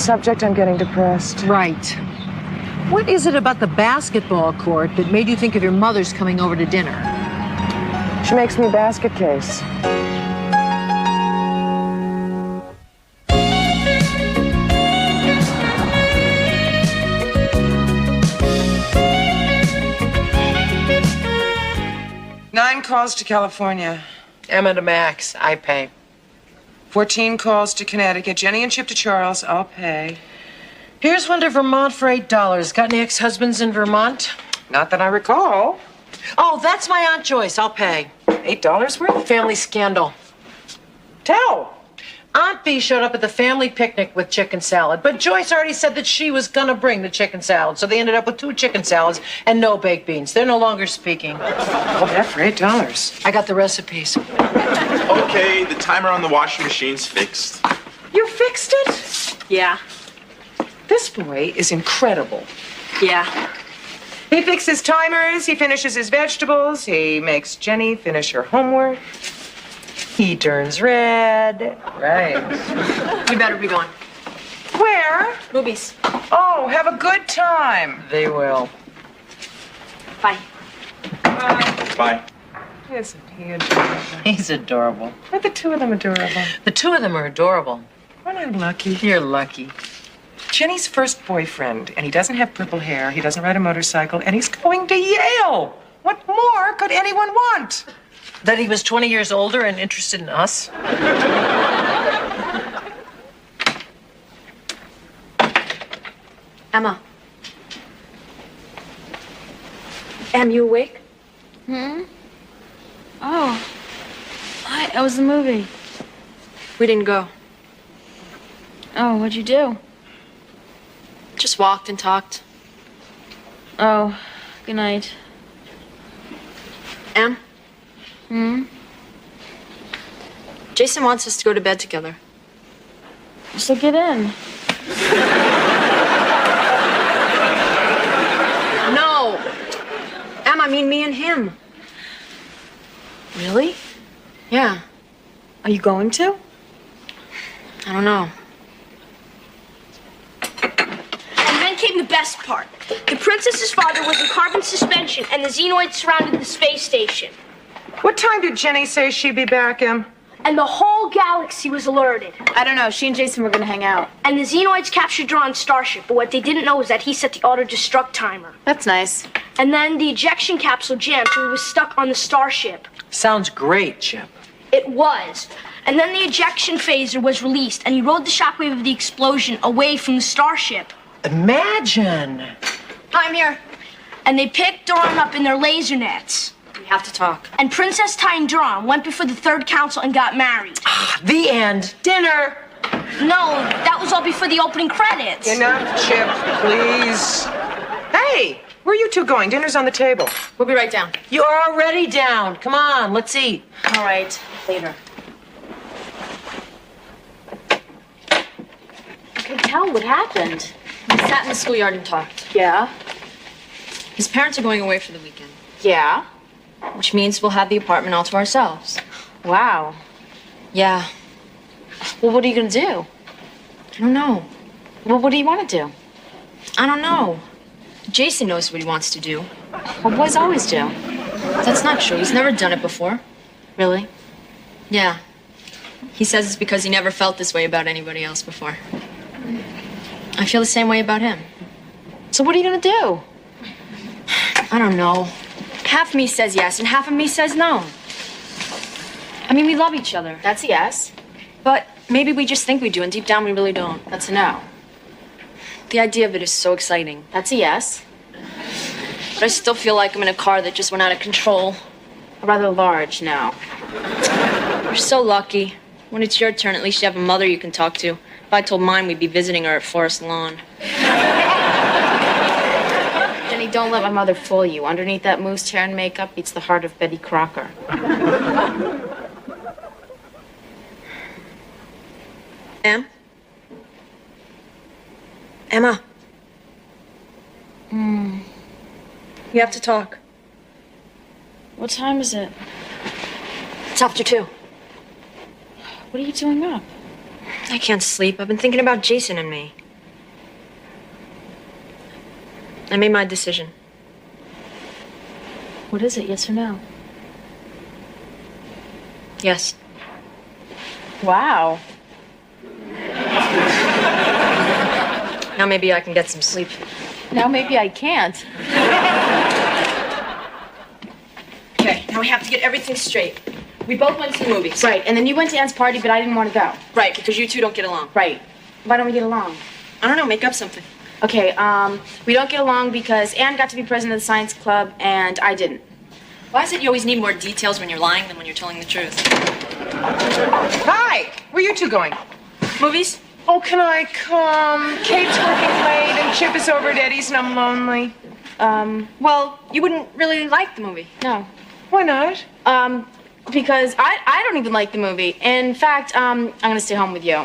subject, I'm getting depressed. Right. What is it about the basketball court that made you think of your mother's coming over to dinner? She makes me basket case. Nine calls to California. Emma to Max, I pay. 14 calls to Connecticut. Jenny and Chip to Charles, I'll pay. Here's one to Vermont for $8. Got any ex-husbands in Vermont? Not that I recall. Oh, that's my Aunt Joyce. I'll pay. $8 worth? Family scandal. Tell. Aunt B showed up at the family picnic with chicken salad, but Joyce already said that she was gonna bring the chicken salad, so they ended up with 2 chicken salads and no baked beans. They're no longer speaking. Oh, that for $8. I got the recipes. Okay, the timer on the washing machine's fixed. You fixed it? Yeah. This boy is incredible. Yeah. He fixes timers, he finishes his vegetables, he makes Jenny finish her homework. He turns red. Right. We better be going. Where? Movies. Oh, have a good time. They will. Bye. Bye. Bye. Isn't he adorable? He's adorable. Aren't the two of them adorable? The two of them are adorable. Aren't I lucky? You're lucky. Jenny's first boyfriend, and he doesn't have purple hair, he doesn't ride a motorcycle, and he's going to Yale. What more could anyone want? That he was 20 years older and interested in us? Emma. Em, you awake? Oh. How was the movie? We didn't go. Oh, what'd you do? Just walked and talked. Oh, good night. Em? Jason wants us to go to bed together. So get in. No! Em, I mean me and him. Really? Yeah. Are you going to? I don't know. And then came the best part. The princess's father was in carbon suspension, and the xenoids surrounded the space station. What time did Jenny say she'd be back, Em? And the whole galaxy was alerted. I don't know. She and Jason were gonna hang out. And the xenoids captured Duran's starship, but what they didn't know was that he set the auto-destruct timer. That's nice. And then the ejection capsule jammed, so he was stuck on the starship. Sounds great, Chip. It was. And then the ejection phaser was released, and he rode the shockwave of the explosion away from the starship. Imagine. I'm here. And they picked Duran up in their laser nets. We have to talk. And Princess Ty and Duran went before the third council and got married. The end. Dinner. No, that was all before the opening credits. Enough, Chip, please. Hey, where are you two going? Dinner's on the table. We'll be right down. You're already down. Come on, let's eat. All right, later. Okay, tell what happened. We sat in the schoolyard and talked. Yeah? His parents are going away for the weekend, Yeah? which means we'll have the apartment all to ourselves. Wow. Yeah. Well, what are you gonna do? I don't know. Well, what do you want to do? I don't know. Jason knows what he wants to do. Well, boys always do. That's not true. He's never done it before. Really? Yeah. He says it's because he never felt this way about anybody else before. I feel the same way about him. So what are you gonna do? I don't know. Half me says yes and half of me says no. I mean, we love each other. That's a yes. But maybe we just think we do, and deep down we really don't. That's a no. The idea of it is so exciting. That's a yes. But I still feel like I'm in a car that just went out of control. A rather large no. We're so lucky. When it's your turn, at least you have a mother you can talk to. If I told mine, we'd be visiting her at Forest Lawn. Jenny, don't let my mother fool you. Underneath that moose hair and makeup beats the heart of Betty Crocker. Em? Emma. We have to talk. What time is it? It's after 2. What are you doing up? I can't sleep. I've been thinking about Jason and me. I made my decision. What is it, yes or no? Yes. Wow. Now maybe I can get some sleep. Now maybe I can't. Okay, now we have to get everything straight. We both went to the movies. Right, and then you went to Anne's party, but I didn't want to go. Right, because you two don't get along. Right. Why don't we get along? I don't know, make up something. Okay, we don't get along because Anne got to be president of the science club and I didn't. Why is it you always need more details when you're lying than when you're telling the truth? Hi, where you two going? Movies? Oh, can I come? Kate's working late and Chip is over at Eddie's and I'm lonely. Well, you wouldn't really like the movie. No. Why not? Because I don't even like the movie. In fact, I'm gonna stay home with you.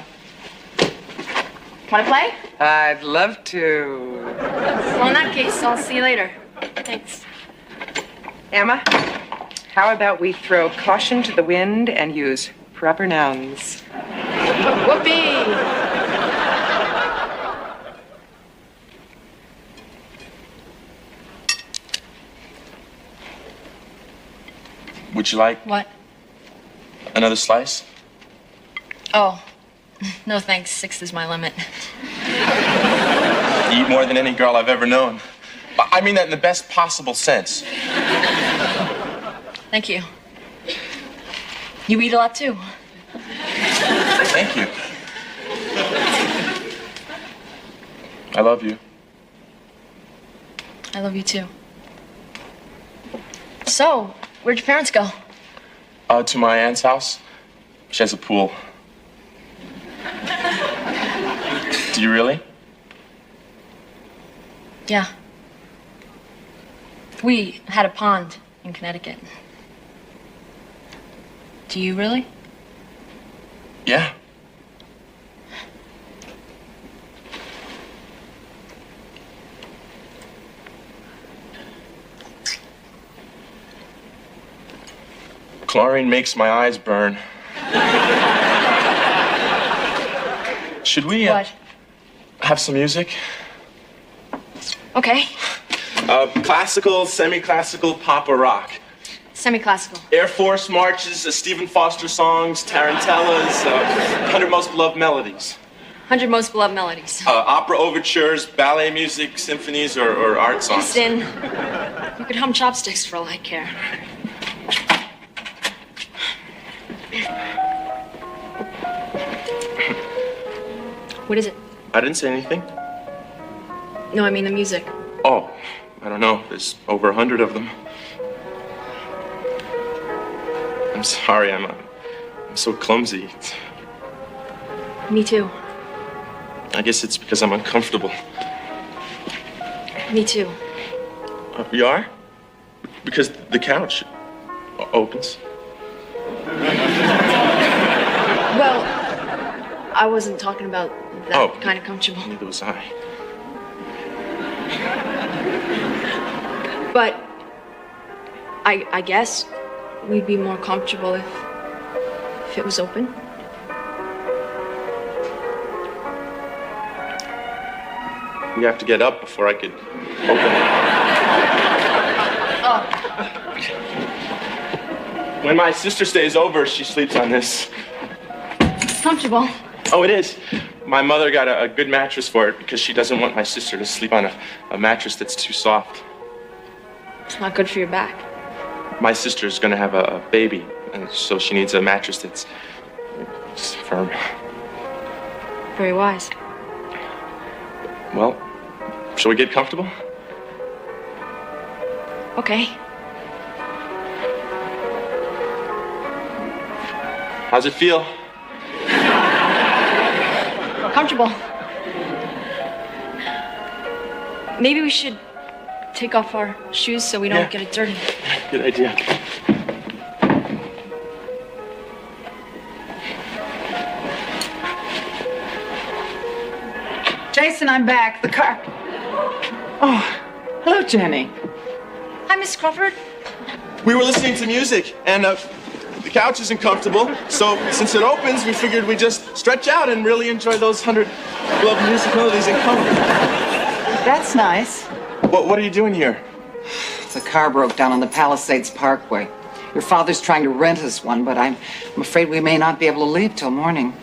Wanna play? I'd love to. Well, in that case, I'll see you later. Thanks. Emma, how about we throw caution to the wind and use proper nouns? Whoopee! Would you like What? another slice? Oh, no thanks. 6 is my limit. You eat more than any girl I've ever known. I mean that in the best possible sense. Thank you. You eat a lot too. Thank you. I love you. I love you too. So, where'd your parents go? To my aunt's house. She has a pool. Do you really? Yeah. We had a pond in Connecticut. Do you really? Yeah. Chlorine makes my eyes burn. Should we What? have some music? Okay. Classical, semi-classical, pop or rock. Semi-classical. Air Force marches, Stephen Foster songs, tarantellas, 100 Most Beloved Melodies. 100 Most Beloved Melodies. Opera overtures, ballet music, symphonies, or art songs. Houston, you could hum chopsticks for all I care. What is it? I didn't say anything. No, I mean the music. Oh, I don't know. There's over 100 of them. I'm sorry, I'm so clumsy. Me too. I guess it's because I'm uncomfortable. Me too. You are? Because the couch opens. Well, I wasn't talking about that kind of comfortable. Neither was I. But I guess we'd be more comfortable if it was open. You have to get up before I could open it. When my sister stays over, she sleeps on this. It's comfortable. Oh, it is. My mother got a good mattress for it because she doesn't want my sister to sleep on a mattress that's too soft. It's not good for your back. My sister's gonna have a baby, and so she needs a mattress that's firm. Very wise. Well, shall we get comfortable? Okay. How's it feel? Comfortable. Maybe we should take off our shoes so we don't get it dirty. Good idea. Jason, I'm back. The car. Oh, hello, Jenny. Hi, Miss Crawford. We were listening to music, and the couch isn't comfortable, so since it opens, we figured we'd just stretch out and really enjoy those 100 beloved music melodies in comfort. That's nice. What are you doing here? The car broke down on the Palisades Parkway. Your father's trying to rent us one, but I'm afraid we may not be able to leave till morning.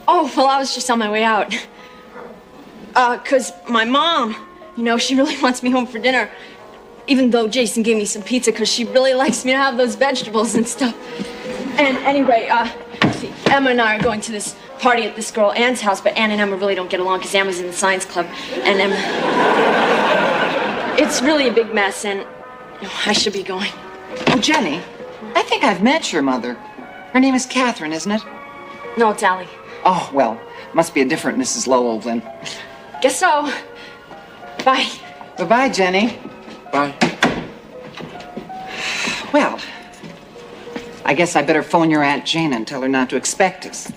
Oh, well, I was just on my way out. 'Cause my mom, she really wants me home for dinner. Even though Jason gave me some pizza, 'cause she really likes me to have those vegetables and stuff. And anyway, see, Emma and I are going to this party at this girl Anne's house, but Anne and Emma really don't get along because Emma's in the science club. And Emma... It's really a big mess, and I should be going. Oh, Jenny, I think I've met your mother. Her name is Catherine, isn't it? No, it's Allie. Oh, well, must be a different Mrs. Lowell then. Guess so. Bye. Bye-bye, Jenny. Bye. Well, I guess I better phone your Aunt Jane and tell her not to expect us.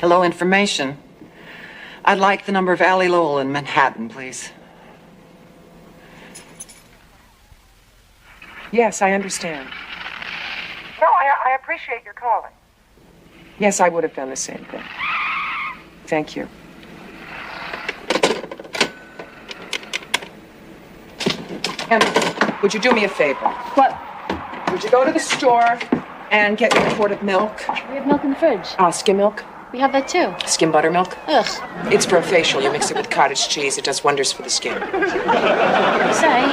Hello, information. I'd like the number of Allie Lowell in Manhattan, please. Yes, I understand. No, I appreciate your calling. Yes, I would have done the same thing. Thank you. Emma, would you do me a favor? What? Would you go to the store and get me a quart of milk? We have milk in the fridge. Skim milk? We have that too. Skim buttermilk? Ugh. It's for a facial. You mix it with cottage cheese. It does wonders for the skin. Say.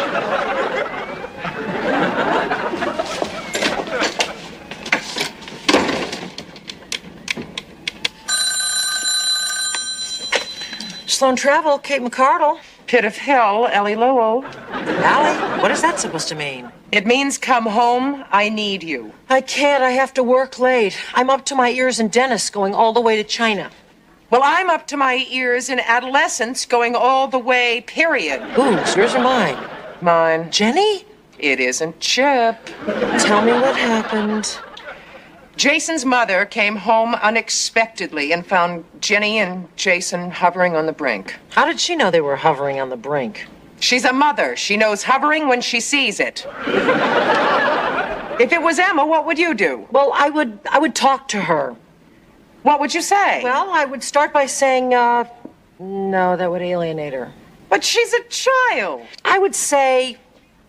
Sloan Travel, Kate McCardle. Pit of hell, Ellie Lowell. Allie, what is that supposed to mean? It means come home. I need you. I can't. I have to work late. I'm up to my ears in dentists going all the way to China. Well, I'm up to my ears in adolescence going all the way, period. Whose? Yours or mine? Mine. Jenny? It isn't Chip. Tell me what happened. Jason's mother came home unexpectedly and found Jenny and Jason hovering on the brink. How did she know they were hovering on the brink? She's a mother. She knows hovering when she sees it. If it was Emma, what would you do? Well, I would talk to her. What would you say? Well, I would start by saying, no, that would alienate her. But she's a child. I would say,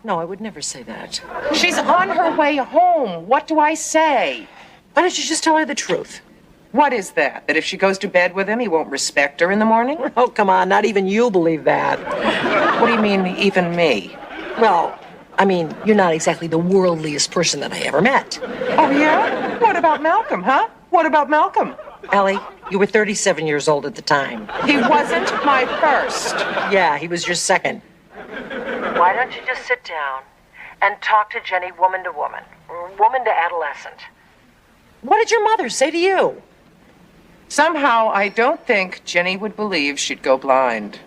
no, I would never say that. She's on her way home. What do I say? Why don't you just tell her the truth? What is that? That if she goes to bed with him, he won't respect her in the morning? Oh, come on, not even you believe that. What do you mean, even me? Well, I mean, you're not exactly the worldliest person that I ever met. Oh, yeah? What about Malcolm, huh? What about Malcolm? Allie, you were 37 years old at the time. He wasn't my first. Yeah, he was your second. Why don't you just sit down and talk to Jenny woman to woman, woman to adolescent? What did your mother say to you? Somehow, I don't think Jenny would believe she'd go blind.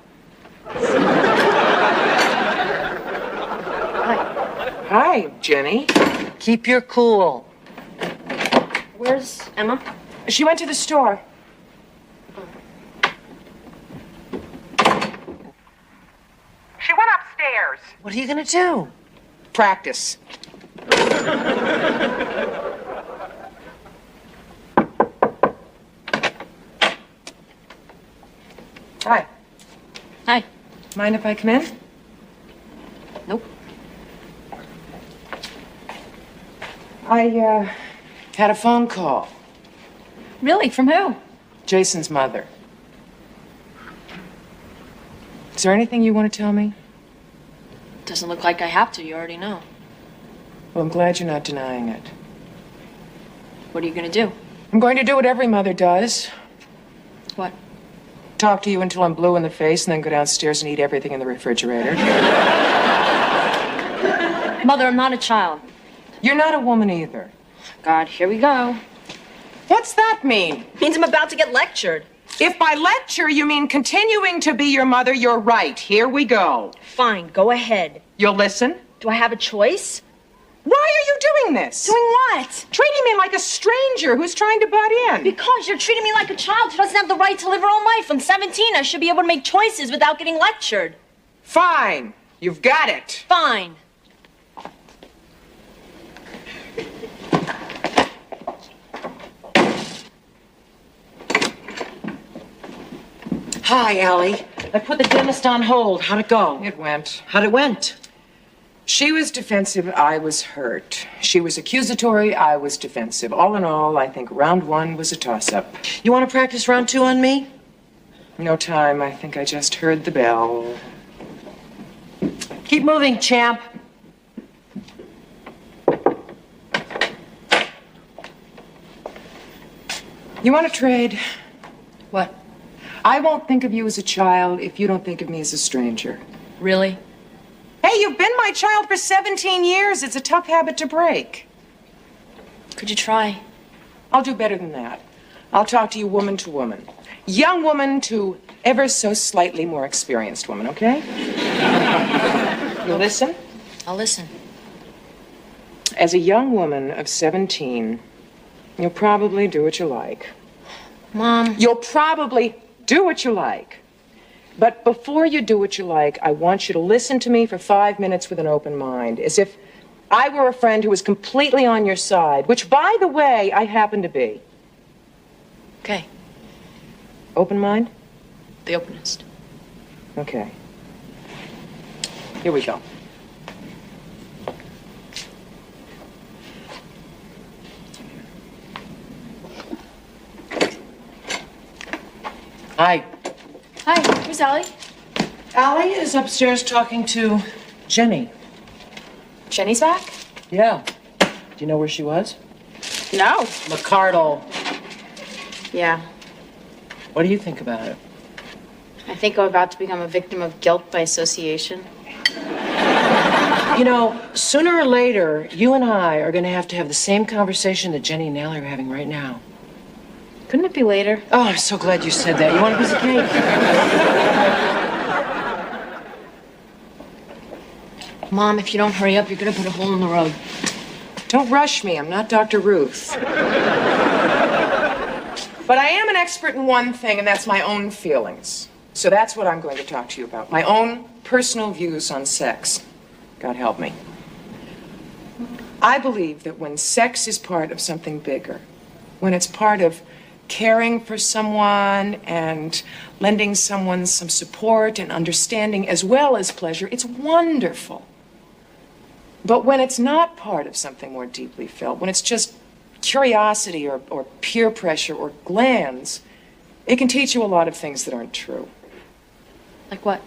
Hi, Jenny. Keep your cool. Where's Emma? She went to the store. She went upstairs. What are you gonna do? Practice. Hi. Hi. Mind if I come in? Nope. I had a phone call. Really? From who? Jason's mother. Is there anything you want to tell me? Doesn't look like I have to. You already know. Well, I'm glad you're not denying it. What are you gonna do? I'm going to do what every mother does. What? Talk to you until I'm blue in the face and then go downstairs and eat everything in the refrigerator. Mother, I'm not a child. You're not a woman either. God, here we go. What's that mean? Means I'm about to get lectured. If by lecture you mean continuing to be your mother, you're right. Here we go. Fine, go ahead. You'll listen? Do I have a choice? Why are you doing this? Doing what? Treating me like a stranger who's trying to butt in. Because you're treating me like a child who doesn't have the right to live her own life. I'm 17. I should be able to make choices without getting lectured. Fine. You've got it. Fine. Hi, Allie. I put the dentist on hold. How'd it go? It went. How'd it went? She was defensive, I was hurt. She was accusatory, I was defensive. All in all, I think round one was a toss-up. You want to practice round two on me? No time, I think I just heard the bell. Keep moving, champ. You want to trade? What? I won't think of you as a child if you don't think of me as a stranger. Really? Hey, you've been my child for 17 years. It's a tough habit to break. Could you try? I'll do better than that. I'll talk to you woman to woman. Young woman to ever so slightly more experienced woman, okay? You listen? I'll listen. As a young woman of 17, you'll probably do what you like. Mom. You'll probably do what you like. But before you do what you like, I want you to listen to me for 5 minutes with an open mind, as if I were a friend who was completely on your side, which, by the way, I happen to be. Okay. Open mind? The openest. Okay. Here we go. Hi. Hi, who's Allie? Allie is upstairs talking to Jennie. Jenny's back? Yeah. Do you know where she was? No. McCardle. Yeah. What do you think about it? I think I'm about to become a victim of guilt by association. You know, sooner or later, you and I are going to have the same conversation that Jennie and Allie are having right now. Couldn't it be later? Oh, I'm so glad you said that. You want a piece of cake? Mom, if you don't hurry up, you're gonna put a hole in the road. Don't rush me. I'm not Dr. Ruth. But I am an expert in one thing, and that's my own feelings. So that's what I'm going to talk to you about. My own personal views on sex. God help me. I believe that when sex is part of something bigger, when it's part of caring for someone and lending someone some support and understanding as well as pleasure, it's wonderful. But when it's not part of something more deeply felt, when it's just curiosity or peer pressure or glands, it can teach you a lot of things that aren't true. Like what?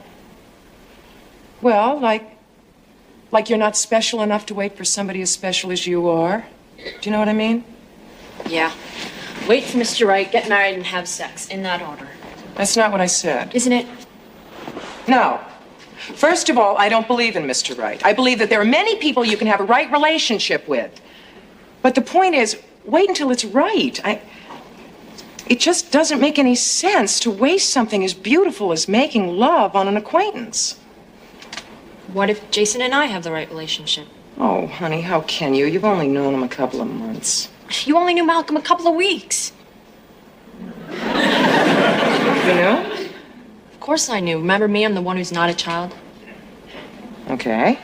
Well, like you're not special enough to wait for somebody as special as you are. Do you know what I mean? Yeah. Wait for Mr. Right, get married, and have sex. In that order. That's not what I said. Isn't it? No. First of all, I don't believe in Mr. Right. I believe that there are many people you can have a right relationship with. But the point is, wait until it's right. It just doesn't make any sense to waste something as beautiful as making love on an acquaintance. What if Jason and I have the right relationship? Oh, honey, how can you? You've only known him a couple of months. You only knew Malcolm a couple of weeks. You know? Of course I knew. Remember me? I'm the one who's not a child. Okay.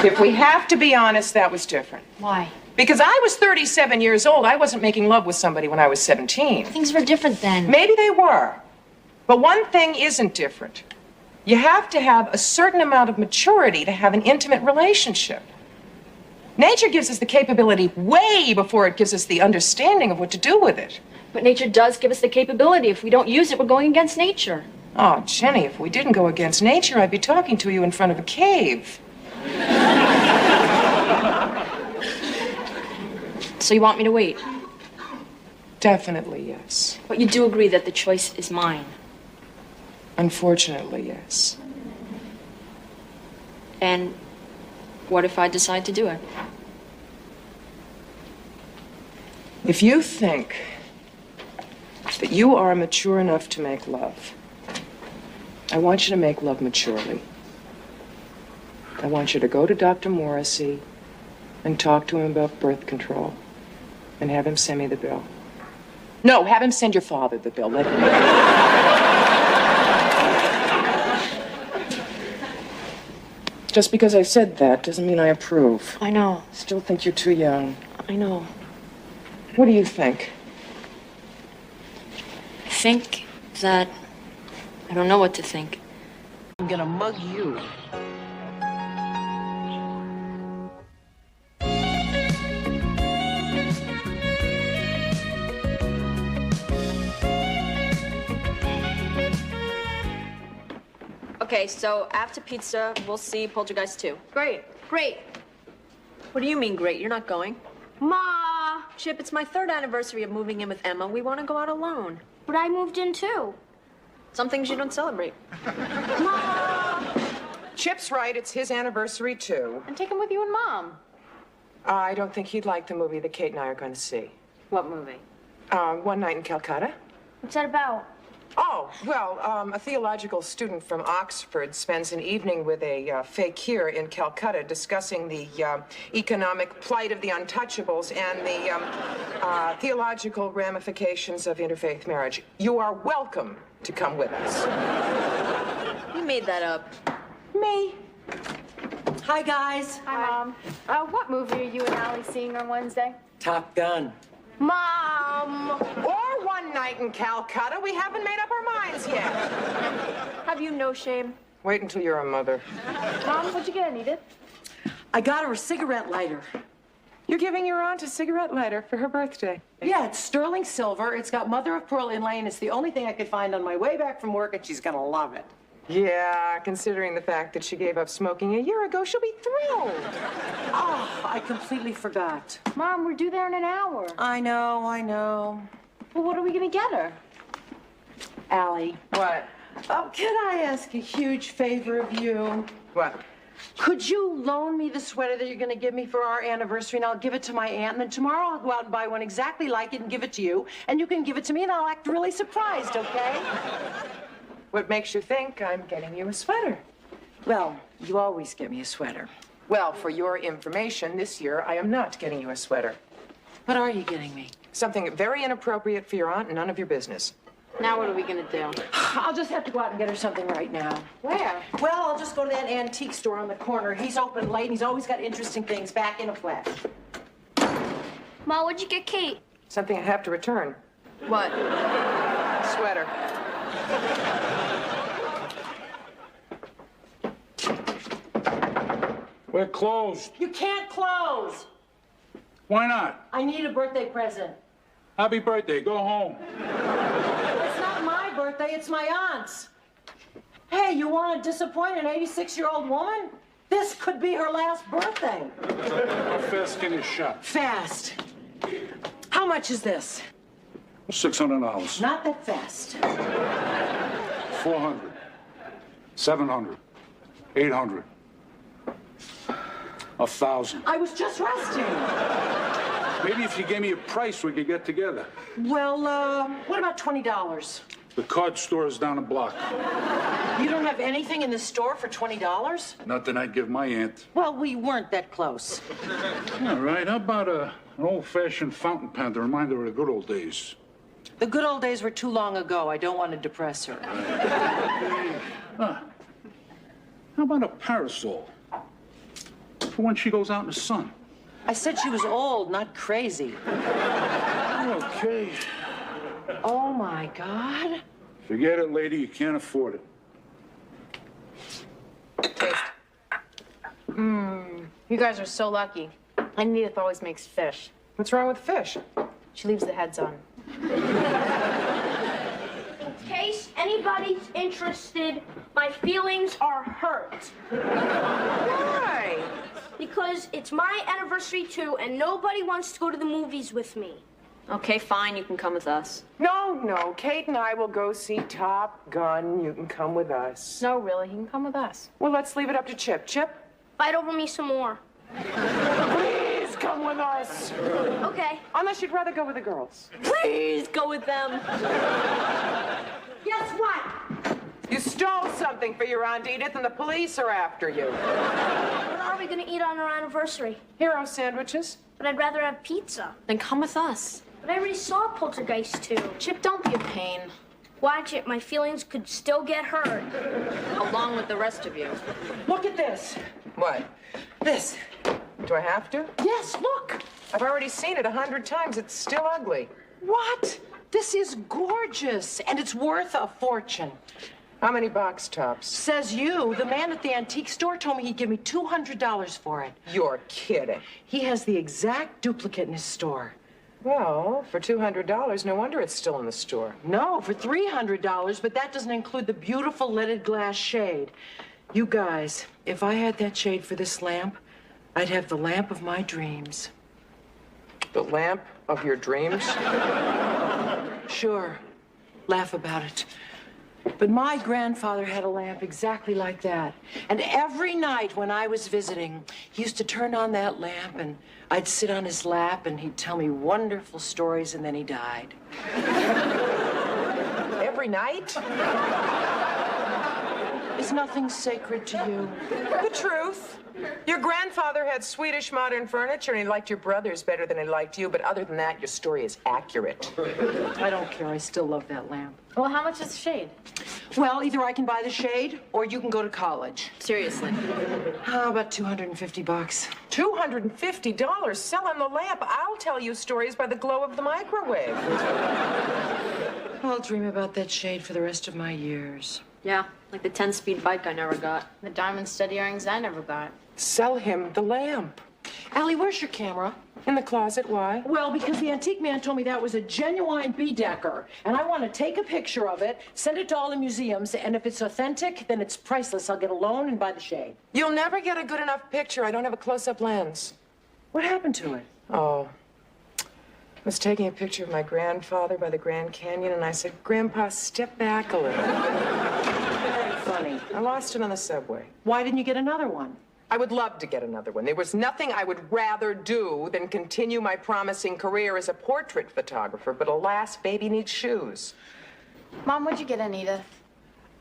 If we have to be honest, that was different. Why? Because I was 37 years old. I wasn't making love with somebody when I was 17. Things were different then. Maybe they were. But one thing isn't different. You have to have a certain amount of maturity to have an intimate relationship. Nature gives us the capability way before it gives us the understanding of what to do with it. But nature does give us the capability. If we don't use it, we're going against nature. Oh, Jenny, if we didn't go against nature, I'd be talking to you in front of a cave. So you want me to wait? Definitely, yes. But you do agree that the choice is mine. Unfortunately, yes. And what if I decide to do it? If you think that you are mature enough to make love, I want you to make love maturely. I want you to go to Dr. Morrissey and talk to him about birth control and have him send me the bill. No, have him send your father the bill. Let him Just because I said that doesn't mean I approve. I know. Still think you're too young. I know. What do you think? I think that I don't know what to think. I'm gonna mug you. Okay, so after pizza, we'll see Poltergeist 2. Great. Great. What do you mean, great? You're not going? Ma! Chip, it's my 3rd anniversary of moving in with Emma. We want to go out alone. But I moved in too. Some things you don't celebrate. Chip's right, it's his anniversary, too. And take him with you and Mom. I don't think he'd like the movie that Kate and I are going to see. What movie? One Night in Calcutta. What's that about? Oh, well, a theological student from Oxford spends an evening with a fakir in Calcutta discussing the economic plight of the untouchables and the theological ramifications of interfaith marriage. You are welcome to come with us. You made that up. Me? Hi, guys. Hi, Mom. What movie are you and Allie seeing on Wednesday? Top Gun. Mom! Or One Night in Calcutta. We haven't made up our minds yet. Have you no shame? Wait until you're a mother. Mom, what'd you get, Edith? I got her a cigarette lighter. You're giving your aunt a cigarette lighter for her birthday. Yeah, it's sterling silver. It's got mother of pearl inlay, and it's the only thing I could find on my way back from work, and she's gonna love it. Yeah, considering the fact that she gave up smoking a year ago, she'll be thrilled. Oh, I completely forgot. Mom, we're due there in an hour. I know. Well, what are we gonna get her? Allie, What? can I ask a huge favor of you? What? Could you loan me the sweater that you're going to give me for our anniversary, and I'll give it to my aunt, and then tomorrow I'll go out and buy one exactly like it and give it to you, and you can give it to me, and I'll act really surprised, okay? What makes you think I'm getting you a sweater? Well, you always get me a sweater. Well, for your information, this year I am not getting you a sweater. What are you getting me? Something very inappropriate for your aunt and none of your business. Now what are we gonna do? I'll just have to go out and get her something right now. Where? Well, I'll just go to that antique store on the corner. He's open late, and he's always got interesting things back in a flash. Ma, what'd you get Kate? Something I have to return. What? Sweater. We're closed. You can't close. Why not? I need a birthday present. Happy birthday. Go home. It's not my birthday, it's my aunt's. Hey, you want to disappoint an 86-year-old woman? This could be her last birthday. How fast can you shop? Fast. How much is this? $600. Not that fast. 400. 700. 800. 1,000. I was just resting. Maybe if you gave me a price, we could get together. Well, what about $20? The card store is down the block. You don't have anything in the store for $20? Nothing I'd give my aunt. Well, we weren't that close. All right, how about an old-fashioned fountain pen to remind her of the good old days? The good old days were too long ago. I don't want to depress her. How about a parasol? For when she goes out in the sun. I said she was old, not crazy. Okay. Oh, my God. Forget it, lady. You can't afford it. You guys are so lucky. And Edith always makes fish. What's wrong with fish? She leaves the heads on. In case anybody's interested, my feelings are hurt. Why? Because it's my anniversary too, and nobody wants to go to the movies with me. Okay, fine, you can come with us. No. Kate and I will go see Top Gun. You can come with us. No, really, he can come with us. Well, let's leave it up to Chip. Chip, Fight over me some more. please come with us. Okay. Unless you'd rather go with the girls. Please go with them. Guess what? You stole something for your Aunt Edith, and the police are after you. What are we gonna eat on our anniversary? Hero sandwiches. But I'd rather have pizza. Then come with us. But I already saw Poltergeist 2. Chip, don't be a pain. Watch it, my feelings could still get hurt. Along with the rest of you. Look at this. What? This. Do I have to? Yes, look. I've already seen it 100 times. It's still ugly. What? This is gorgeous, and it's worth a fortune. How many box tops? Says you. The man at the antique store told me he'd give me $200 for it. You're kidding. He has the exact duplicate in his store. Well, for $200, no wonder it's still in the store. No, for $300, but that doesn't include the beautiful leaded glass shade. You guys, if I had that shade for this lamp, I'd have the lamp of my dreams. The lamp of your dreams? Sure. Laugh about it. But my grandfather had a lamp exactly like that. And every night when I was visiting, he used to turn on that lamp and I'd sit on his lap and he'd tell me wonderful stories and then he died. Every night? Is nothing sacred to you? The truth. Your grandfather had Swedish modern furniture and he liked your brothers better than he liked you, but other than that, your story is accurate. I don't care. I still love that lamp. Well, how much is the shade? Well, either I can buy the shade or you can go to college. Seriously. How about $250? $250? Sell him the lamp. I'll tell you stories by the glow of the microwave. I'll dream about that shade for the rest of my years. Yeah, like the 10-speed bike I never got. The diamond stud earrings I never got. Sell him the lamp. Allie, where's your camera? In the closet, why? Well, because the antique man told me that was a genuine Baedeker, and I want to take a picture of it, send it to all the museums, and if it's authentic, then it's priceless. I'll get a loan and buy the shade. You'll never get a good enough picture. I don't have a close-up lens. What happened to it? Oh. I was taking a picture of my grandfather by the Grand Canyon, and I said, Grandpa, step back a little. Very funny. I lost it on the subway. Why didn't you get another one? I would love to get another one. There was nothing I would rather do than continue my promising career as a portrait photographer, but alas, baby needs shoes. Mom, what'd you get Aunt Edith?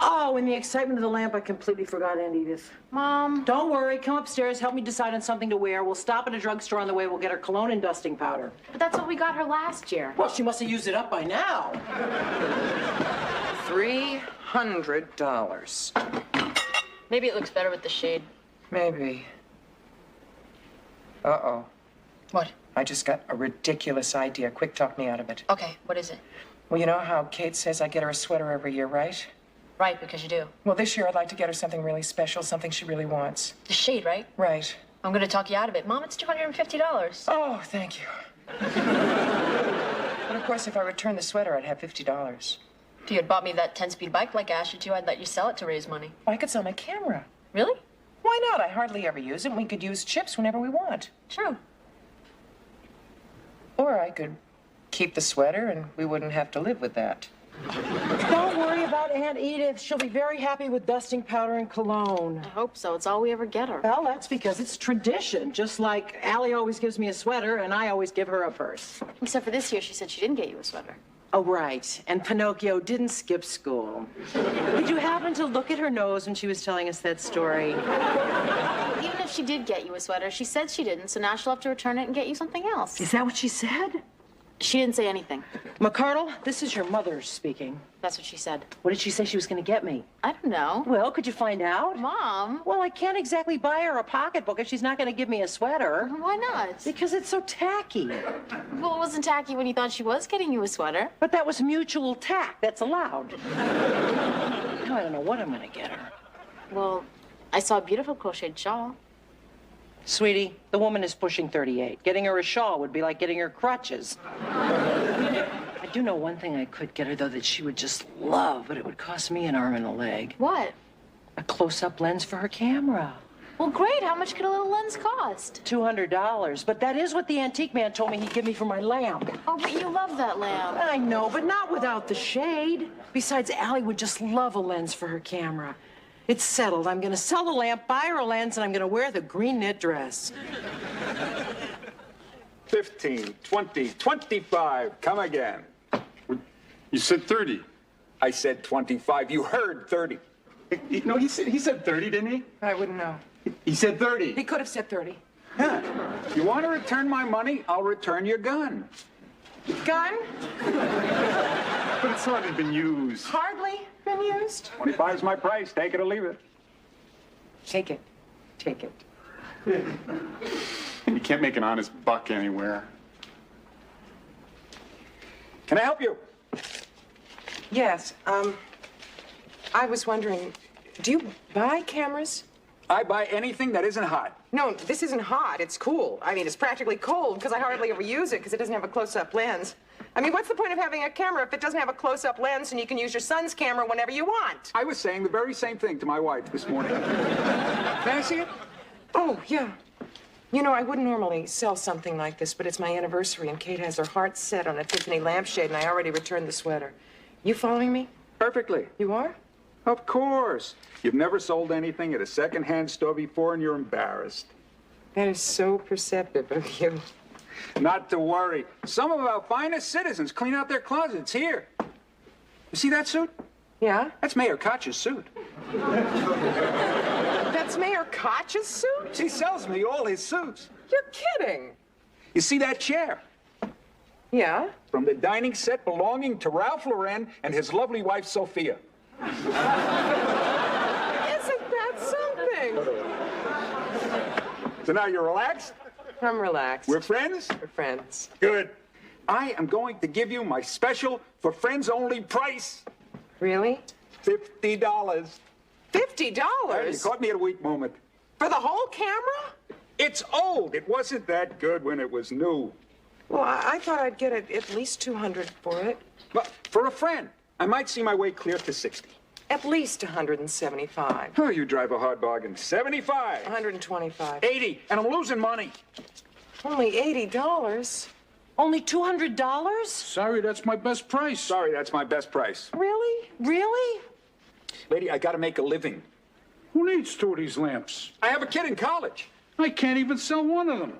Oh, in the excitement of the lamp, I completely forgot Aunt Edith. Mom. Don't worry. Come upstairs. Help me decide on something to wear. We'll stop at a drugstore on the way. We'll get her cologne and dusting powder. But that's what we got her last year. Well, she must have used it up by now. $300. Maybe it looks better with the shade. Maybe. Uh-oh. What? I just got a ridiculous idea. Quick, talk me out of it. Okay, what is it? Well, you know how Kate says I get her a sweater every year, right? Right, because you do. Well, this year I'd like to get her something really special, something she really wants. The shade, right? Right. I'm gonna talk you out of it. Mom, it's $250. Oh, thank you. But of course, if I returned the sweater, I'd have $50. If you had bought me that 10-speed bike like I asked you to, I'd let you sell it to raise money. Well, I could sell my camera. Really? Why not? I hardly ever use it, and we could use chips whenever we want. True. Or I could keep the sweater, and we wouldn't have to live with that. Don't worry about Aunt Edith. She'll be very happy with dusting powder and cologne. I hope so. It's all we ever get her. Well, that's because it's tradition. Just like Allie always gives me a sweater, and I always give her a purse. Except for this year, she said she didn't get you a sweater. Oh, right. And Pinocchio didn't skip school. Did you happen to look at her nose when she was telling us that story? Even if she did get you a sweater, she said she didn't, so now she'll have to return it and get you something else. Is that what she said? She didn't say anything. McCardle, this is your mother speaking. That's what she said. What did she say she was going to get me? I don't know. Well, could you find out? Mom. Well, I can't exactly buy her a pocketbook if she's not going to give me a sweater. Why not? Because it's so tacky. Well, it wasn't tacky when you thought she was getting you a sweater. But that was mutual tact. That's allowed. Now I don't know what I'm going to get her. Well, I saw a beautiful crocheted shawl. Sweetie, the woman is pushing 38. Getting her a shawl would be like getting her crutches. I do know one thing I could get her, though, that she would just love, but it would cost me an arm and a leg. What? A close-up lens for her camera. Well, great. How much could a little lens cost? $200. But that is what the antique man told me he'd give me for my lamp. Oh, but you love that lamp. I know, but not without the shade. Besides, Allie would just love a lens for her camera. It's settled. I'm going to sell the lamp, buy her a lens, and I'm going to wear the green knit dress. 15, 20, 25. Come again. You said 30. I said 25. You heard 30. No, he said 30, didn't he? I wouldn't know. He said 30. He could have said 30. Yeah. You want to return my money? I'll return your gun. Gun? But it's already been used. Hardly been used. 25 is my price. Take it or leave it. Take it. Take it. You can't make an honest buck anywhere. Can I help you? Yes, I was wondering, do you buy cameras? I buy anything that isn't hot. No, this isn't hot. It's cool. I mean, it's practically cold because I hardly ever use it because it doesn't have a close-up lens. I mean, what's the point of having a camera if it doesn't have a close-up lens and you can use your son's camera whenever you want? I was saying the very same thing to my wife this morning. Can I see it? Oh, yeah. You know, I wouldn't normally sell something like this, but it's my anniversary and Kate has her heart set on a Tiffany lampshade and I already returned the sweater. You following me? Perfectly. You are? Of course. You've never sold anything at a second-hand store before and you're embarrassed. That is so perceptive of you. Not to worry. Some of our finest citizens clean out their closets here. You see that suit? Yeah? That's Mayor Koch's suit. That's Mayor Koch's suit? He sells me all his suits. You're kidding. You see that chair? Yeah? From the dining set belonging to Ralph Lauren and his lovely wife, Sophia. Isn't that something? So now you're relaxed? I'm relaxed. We're friends? We're friends. Good. I am going to give you my special for friends only price. Really? $50. $50? You caught me at a weak moment. For the whole camera? It's old. It wasn't that good when it was new. Well, I thought I'd get at least $200 for it. But for a friend, I might see my way clear to 60. At least 175. Oh, you drive a hard bargain. 75. 125. 80, and I'm losing money. Only $80. Only $200? Sorry, that's my best price. Sorry, that's my best price. Really? Really? Lady, I gotta make a living. Who needs two of these lamps? I have a kid in college. I can't even sell one of them.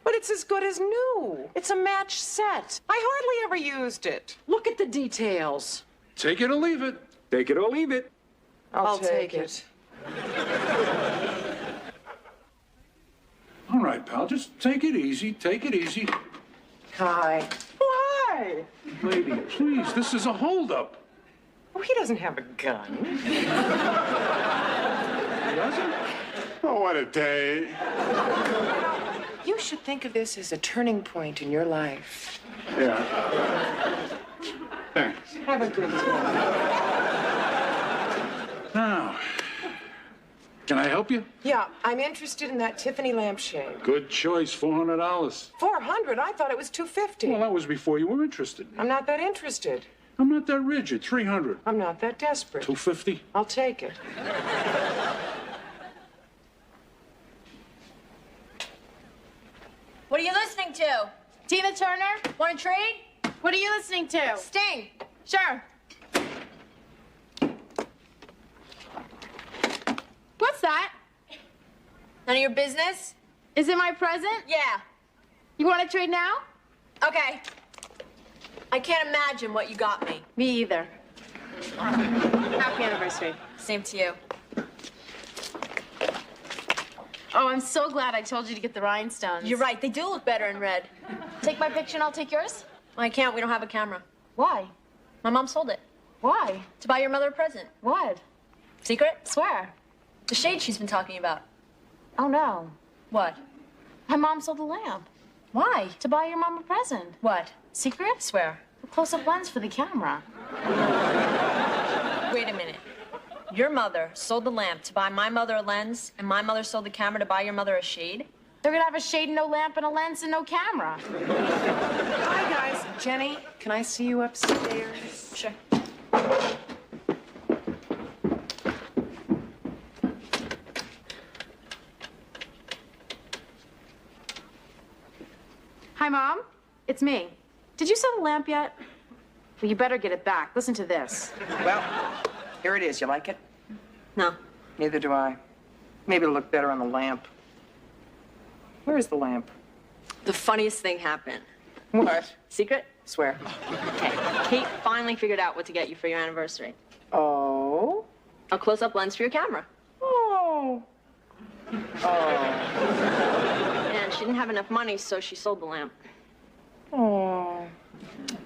But it's as good as new. It's a match set. I hardly ever used it. Look at the details. Take it or leave it. Take it or leave it. I'll take it. All right, pal, just take it easy. Take it easy. Hi. Why? Lady, please, this is a holdup. Oh, he doesn't have a gun. He doesn't? Oh, what a day. You should think of this as a turning point in your life. Yeah. Thanks. Have a good time. Now, can I help you? Yeah, I'm interested in that Tiffany lampshade. Good choice, $400. $400? I thought it was $250. Well, that was before you were interested. I'm not that interested. I'm not that rigid. $300. I'm not that desperate. $250. I'll take it. What are you listening to? Tina Turner? Want to trade? What are you listening to? Sting. Sure. What's that? None of your business? Is it my present? Yeah. You want to trade now? Okay. I can't imagine what you got me. Me either. Happy anniversary. Same to you. Oh, I'm so glad I told you to get the rhinestones. You're right. They do look better in red. Take my picture and I'll take yours? I can't. We don't have a camera. Why? My mom sold it. Why? To buy your mother a present. What? Secret? Swear. The shade she's been talking about. Oh, no. What? My mom sold a lamp. Why? To buy your mom a present. What? Secret? Swear. A close-up lens for the camera. Wait a minute. Your mother sold the lamp to buy my mother a lens, and my mother sold the camera to buy your mother a shade? They're gonna have a shade and no lamp and a lens and no camera. Hi, guys. Jenny, can I see you upstairs? Sure. Hi, Mom. It's me. Did you sell the lamp yet? Well, you better get it back. Listen to this. Well, here it is. You like it? No. Neither do I. Maybe it'll look better on the lamp. Where is the lamp? The funniest thing happened. What? Secret? Swear. Okay. Kate finally figured out what to get you for your anniversary. Oh? A close-up lens for your camera. Oh. Oh. And she didn't have enough money, so she sold the lamp. Oh.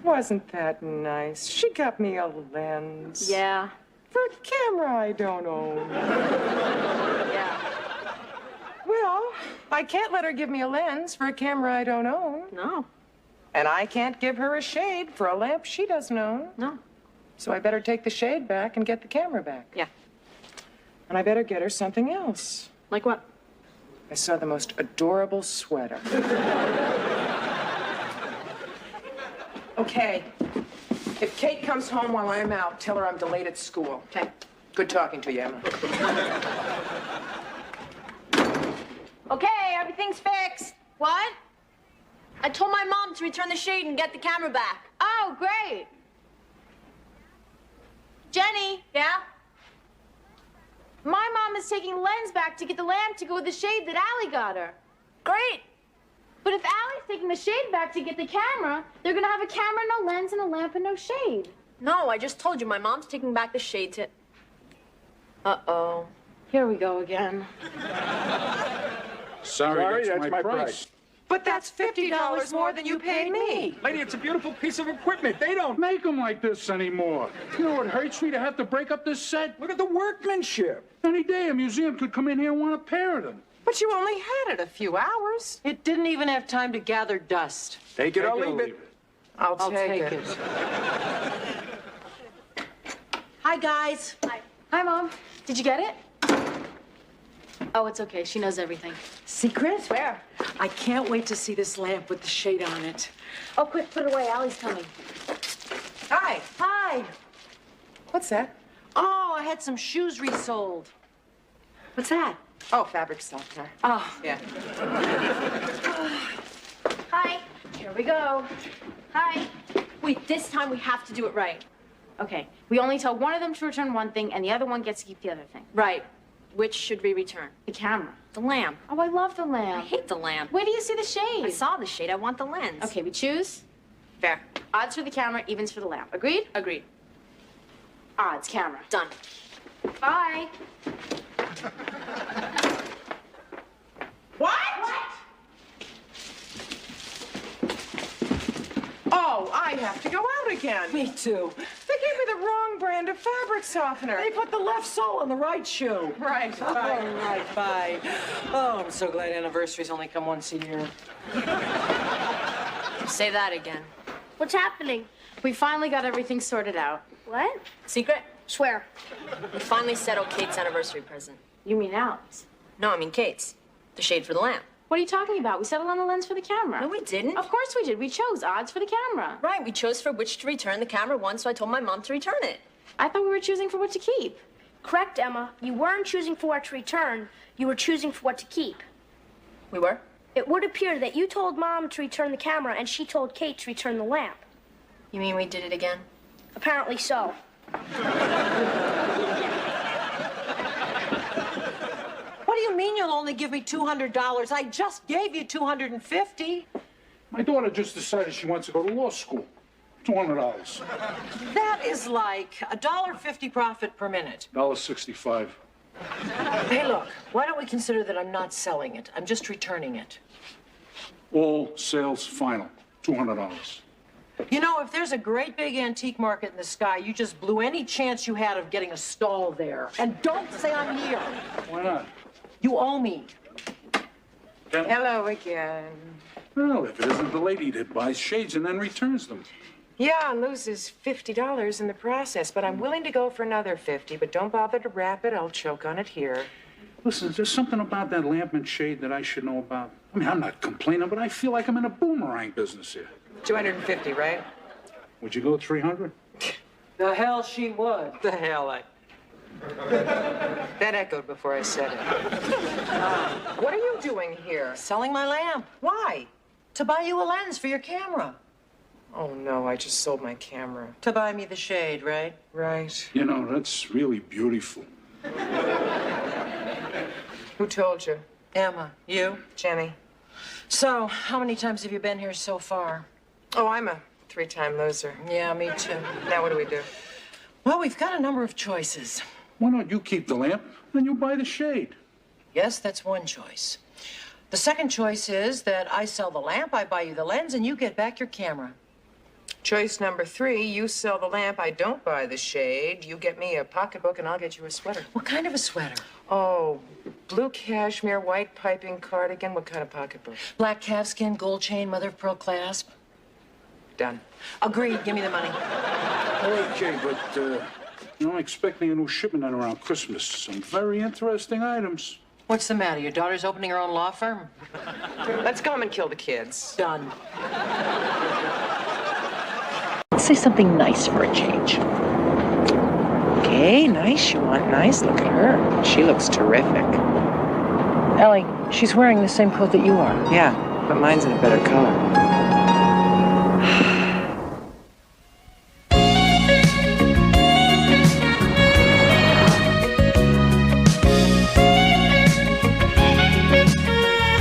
Wasn't that nice? She got me a lens. Yeah. For a camera I don't own. Yeah. Well, I can't let her give me a lens for a camera I don't own. No. And I can't give her a shade for a lamp she doesn't own. No. So I better take the shade back and get the camera back. Yeah. And I better get her something else. Like what? I saw the most adorable sweater. Okay. If Kate comes home while I'm out, tell her I'm delayed at school. Okay. Good talking to you, Emma. Okay, everything's fixed. What? I told my mom to return the shade and get the camera back. Oh, great. Jenny. Yeah? My mom is taking the lens back to get the lamp to go with the shade that Allie got her. Great. But if Allie's taking the shade back to get the camera, they're gonna have a camera, no lens, and a lamp and no shade. No, I just told you my mom's taking back the shade to... Uh-oh. Here we go again. Sorry, that's my price. But that's $50 more than you paid me. Lady, it's a beautiful piece of equipment. They don't Make them like this anymore. You know what hurts me to have to break up this set? look at the workmanship. Any day a museum could come in here and want a pair of them. But you only had it a few hours. It didn't even have time to gather dust. Take it or leave it. I'll I'll take take it. it. Hi, guys. Hi. Hi, Mom. Did you get it? Oh, it's okay. She knows everything. Secret? Where? I can't wait to see this lamp with the shade on it. Oh, quick, put it away. Allie's coming. Hi. Hi. What's that? Oh, I had some shoes resold. What's that? Oh, fabric softener. Oh, Yeah. Hi. Here we go. Hi. Wait, this time we have to do it right. Okay, we only tell one of them to return one thing, and the other one gets to keep the other thing. Right. Which should we return? The camera. The lamp. Oh, I love the I lamp. hate the lamp. Where do you see the shade? I saw the shade. I want the lens. Okay, we choose. Fair. Odds for the camera, evens for the lamp. Agreed? Agreed. Odds, camera. Done. Bye. What? Oh, I have to go out again. me too. They gave me the wrong brand of fabric softener. They put the left sole on the right shoe. Right. All right, bye. Oh, I'm so glad anniversaries only come once a year. Say that again. What's happening? We finally got everything sorted out. What? Secret? Swear. We finally settled Kate's anniversary present. You mean Alex? No, I mean Kate's. The shade for the lamp. What are you talking about? We settled on the lens for the camera. No, we didn't. Of course we did. We chose odds for the camera. Right, we chose for which to return the camera once, so I told my mom to return it. I thought we were choosing for what to keep. Correct, Emma. You weren't choosing for what to return. You were choosing for what to keep. We were? It would appear that you told Mom to return the camera and she told Kate to return the lamp. You mean we did it again? Apparently so. What do you mean you'll only give me $200? I just gave you $250. My daughter just decided she wants to go to law school. $200. That is like $1.50 profit per minute. $1.65. Hey, look, why don't we consider that I'm not selling it? I'm just returning it. All sales final. $200. You know, if there's a great big antique market in the sky, you just blew any chance you had of getting a stall there. And don't say I'm here. Why not? You owe me. Hello again. Well, if it isn't the lady that buys shades and then returns them. Yeah, and loses $50 in the process, but I'm willing to go for another $50, but don't bother to wrap it. I'll choke on it here. Listen, there's something about that lamp and shade that I should know about. I mean, I'm not complaining, but I feel like I'm in a boomerang business here. 250, right? Would you go 300? The hell she would. The hell That echoed before I said it. What are you doing here? Selling my lamp. Why? To buy you a lens for your camera. Oh, no, I just sold my camera. To buy me the shade, right? Right. You know, that's really beautiful. Who told you? Emma, you? Jenny. So, how many times have you been here so far? Oh, I'm a 3-time loser. Yeah, me too. Now what do we do? Well, we've got a number of choices. Why don't you keep the lamp, then you buy the shade? Yes, that's one choice. The second choice is that I sell the lamp, I buy you the lens, and you get back your camera. Choice number 3, you sell the lamp, I don't buy the shade. You get me a pocketbook and I'll get you a sweater. What kind of a sweater? Oh, blue cashmere, white piping cardigan. What kind of pocketbook? Black calfskin, gold chain, mother of pearl clasp. Done. Agreed. Give me the money. Okay, but I'm expecting a new shipment in around Christmas. Some very interesting items. What's the matter? Your daughter's opening her own law firm? Let's go home and kill the kids. Done. Let's say something nice for a change. Okay, nice. You want nice? Look at her. She looks terrific. Ellie, she's wearing the same coat that you are. Yeah, but mine's in a better color.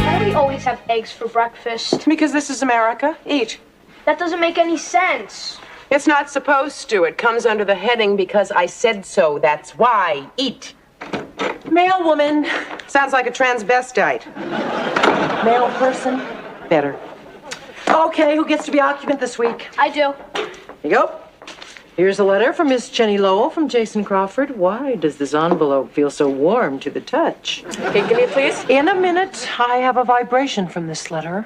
Why do we always have eggs for breakfast? Because this is America. Eat. That doesn't make any sense. It's not supposed to. It comes under the heading because I said so. That's why. Eat. Male woman. Sounds like a transvestite. Male person. Better. Okay, who gets to be occupant this week? I do. Here you go. Here's a letter from Miss Jennie Lowell from Jason Crawford. Why does this envelope feel so warm to the touch? Okay, give me it, please. In a minute, I have a vibration from this letter.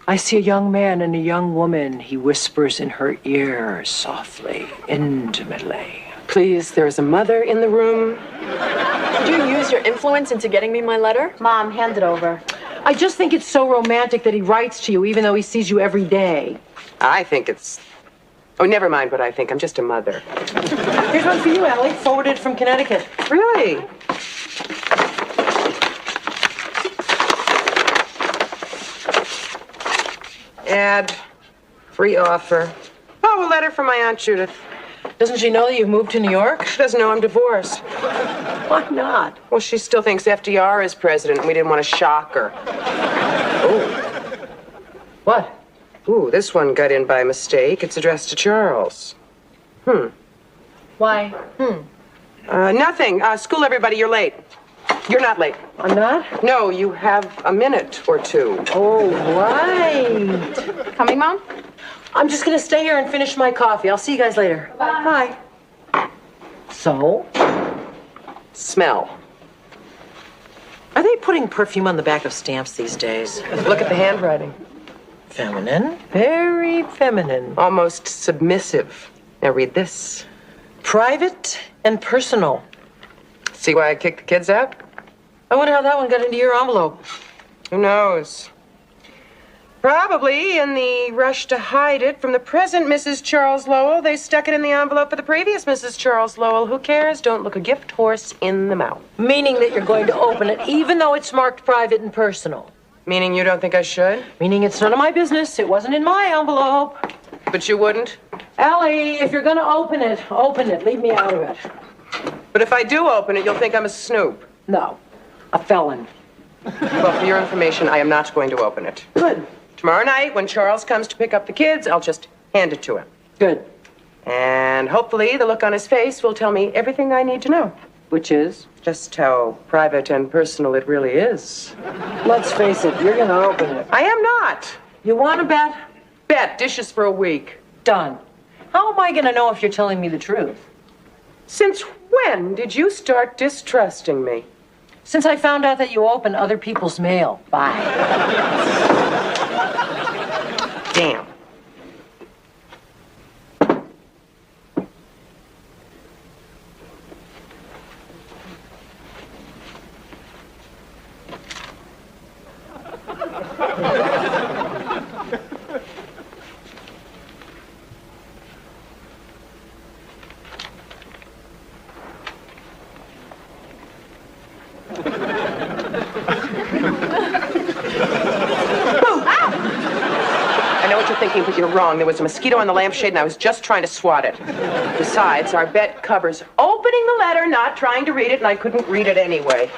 I see a young man and a young woman. He whispers in her ear softly, intimately. Please, there's a mother in the room. Did you use your influence into getting me my letter? Mom, hand it over. I just think it's so romantic that he writes to you even though he sees you every day. I think it's... Oh, never mind what I think. I'm just a mother. Here's one for you, Allie, forwarded from Connecticut. Really? Ad. Free offer. Oh, a letter from my Aunt Judith. Doesn't she know that you've moved to New York? She doesn't know I'm divorced. Why not? Well, she still thinks FDR is president, and we didn't want to shock her. Oh. What? Ooh, this one got in by mistake. It's addressed to Charles. Why? Nothing. School everybody, you're late. You're not late. I'm not? No, you have a minute or two. Oh, right. Coming, Mom? I'm just gonna stay here and finish my coffee. I'll see you guys later. Bye. So? Smell. Are they putting perfume on the back of stamps these days? Look at the handwriting. Feminine. Very feminine. Almost submissive. Now read this. Private and personal. See why I kicked the kids out? I wonder how that one got into your envelope. Who knows? Probably in the rush to hide it from the present Mrs. Charles Lowell, they stuck it in the envelope for the previous Mrs. Charles Lowell. Who cares? Don't look a gift horse in the mouth. Meaning that you're going to open it even though it's marked private and personal. Meaning you don't think I should? Meaning it's none of my business. It wasn't in my envelope. But you wouldn't? Allie, if you're going to open it, open it. Leave me out of it. But if I do open it, you'll think I'm a snoop. No, a felon. Well, for your information, I am not going to open it. Good. Tomorrow night, when Charles comes to pick up the kids, I'll just hand it to him. Good. And hopefully the look on his face will tell me everything I need to know. Which is? Just how private and personal it really is. Let's face it, you're going to open it. I am not. You want to bet? Bet. Dishes for a week. Done. How am I going to know if you're telling me the truth? Since when did you start distrusting me? Since I found out that you open other people's mail. Bye. Damn. Thinking, but you're wrong. There was a mosquito on the lampshade, and I was just trying to swat it. Besides, our bet covers opening the letter, not trying to read it, and I couldn't read it anyway.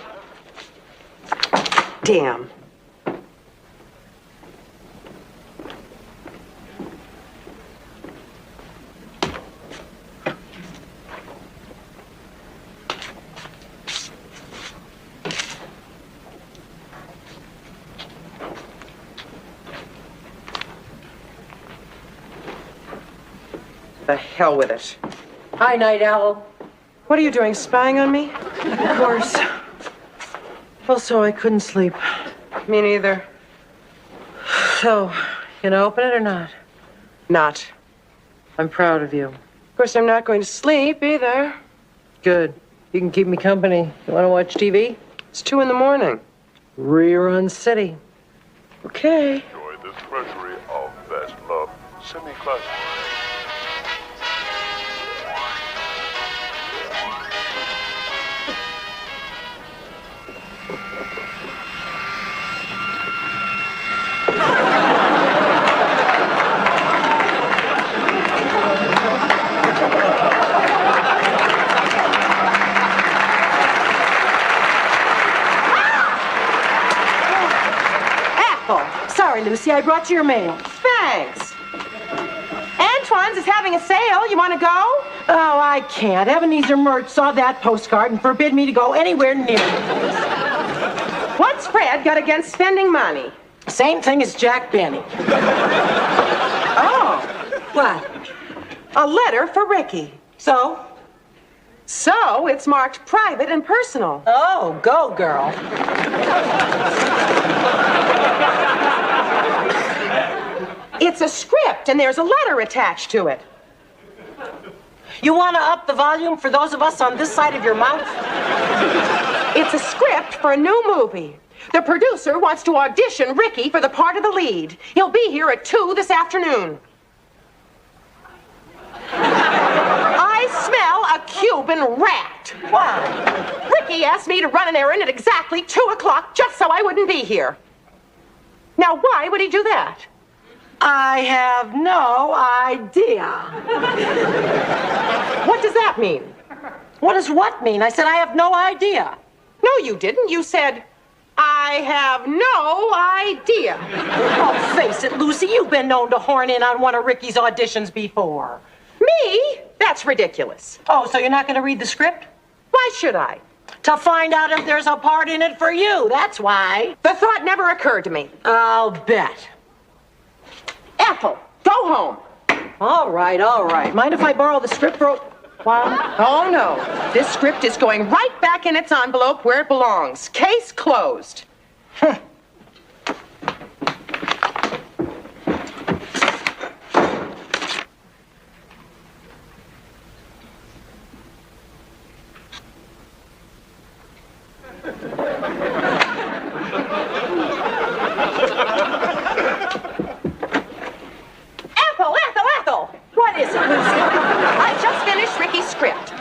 Damn. The hell with it. Hi, Night Owl. What are you doing, spying on me? Of course. Also, I couldn't sleep. Me neither. So, you gonna open it or not? Not. I'm proud of you. Of course, I'm not going to sleep either. Good. You can keep me company. You want to watch TV? It's 2 in the morning. Rerun City. Okay. Enjoy this treasury of best love semi-classic. Sorry, Lucy, I brought you your mail. Thanks. Antoine's is having a sale. You want to go? Oh, I can't. Ebenezer Mert saw that postcard and forbid me to go anywhere near it. What's Fred got against spending money? Same thing as Jack Benny. Oh. What? A letter for Ricky. So? So, it's marked private and personal. Oh, go, girl. It's a script, and there's a letter attached to it. You want to up the volume for those of us on this side of your mouth? It's a script for a new movie. The producer wants to audition Ricky for the part of the lead. He'll be here at 2 this afternoon. I smell a Cuban rat. Why? Ricky asked me to run an errand at exactly 2 o'clock just so I wouldn't be here. Now, why would he do that? I have no idea. What does that mean? What does what mean? I said I have no idea. No, you didn't. You said, I have no idea. Oh, face it, Lucy, you've been known to horn in on one of Ricky's auditions before. Me? That's ridiculous. Oh, so you're not going to read the script? Why should I? To find out if there's a part in it for you, that's why. The thought never occurred to me. I'll bet. Ethel, go home. All right, all right. Mind if I borrow the script for a while? Oh, no. This script is going right back in its envelope where it belongs. Case closed. Ethel! What is it, Lucy? I just finished Ricky's script.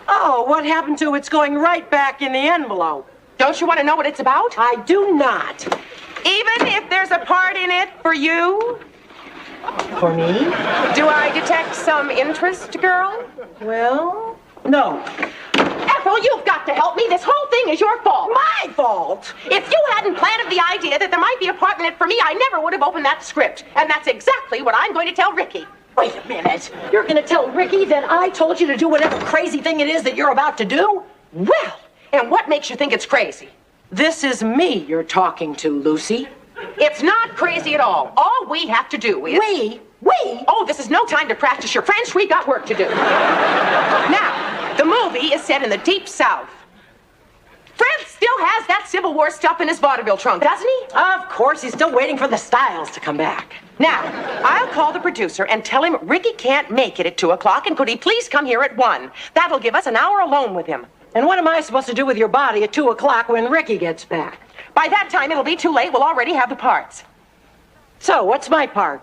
Oh, what happened to it's going right back in the envelope? Don't you want to know what it's about? I do not. Even if there's a part in it for you? For me? Do I detect some interest, girl? Well, no. Ethel, you've got to help me. This whole thing is your fault. My fault? If you hadn't planted the idea that there might be a part in it for me, I never would have opened that script. And that's exactly what I'm going to tell Ricky. Wait a minute. You're going to tell Ricky that I told you to do whatever crazy thing it is that you're about to do? Well, and what makes you think it's crazy? This is me you're talking to, Lucy. It's not crazy at all. All we have to do is... We? Oh, this is no time to practice your French. We got work to do. Now, the movie is set in the Deep South. Fred still has that Civil War stuff in his vaudeville trunk, doesn't he? Of course, he's still waiting for the styles to come back. Now, I'll call the producer and tell him Ricky can't make it at 2 o'clock, and could he please come here at 1? That'll give us an hour alone with him. And what am I supposed to do with your body at 2 o'clock when Ricky gets back? By that time, it'll be too late. We'll already have the parts. So, what's my part?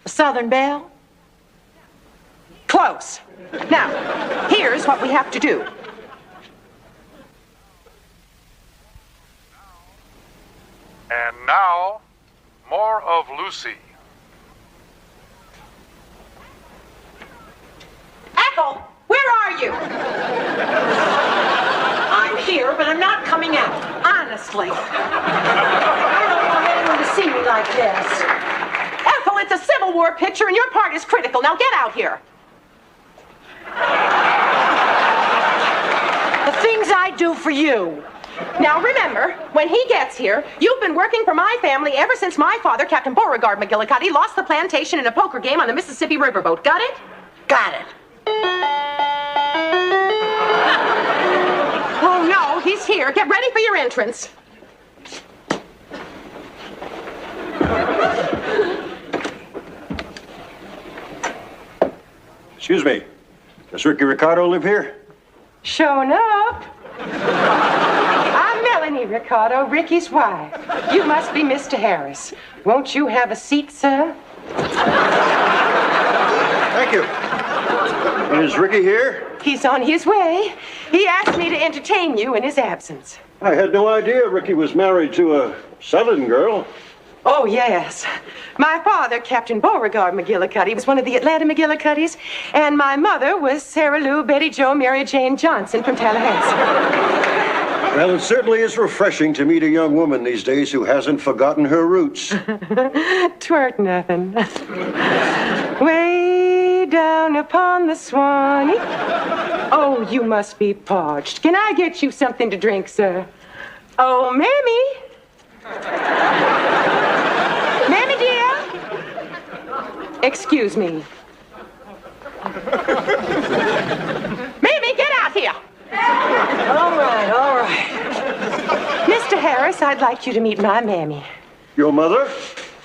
A Southern Belle? Close. Now, here's what we have to do. And now, more of Lucy. Ethel, where are you? I'm here, but I'm not coming out. Honestly. I don't want anyone to see me like this. Ethel, it's a Civil War picture, and your part is critical. Now get out here. The things I do for you. Now remember, when he gets here, you've been working for my family ever since my father, Captain Beauregard McGillicuddy, lost the plantation in a poker game on the Mississippi Riverboat. Got it? Got it. Oh, no, he's here. Get ready for your entrance. Excuse me. Does Ricky Ricardo live here? Showing up. I'm Melanie Ricardo, Ricky's wife. You must be Mr. Harris. Won't you have a seat, sir? Thank you. Is Ricky here? He's on his way. He asked me to entertain you in his absence. I had no idea Ricky was married to a Southern girl. Oh, yes. My father, Captain Beauregard McGillicuddy, was one of the Atlanta McGillicuddies, and my mother was Sarah Lou Betty Jo Mary Jane Johnson from Tallahassee. Well, it certainly is refreshing to meet a young woman these days who hasn't forgotten her roots. Twerk nothing. Way down upon the Swanee. Oh, you must be parched. Can I get you something to drink, sir? Oh, Mammy. Mammy, dear. Excuse me. Mammy, get out here. All right. Mr. Harris, I'd like you to meet my Mammy. Your mother?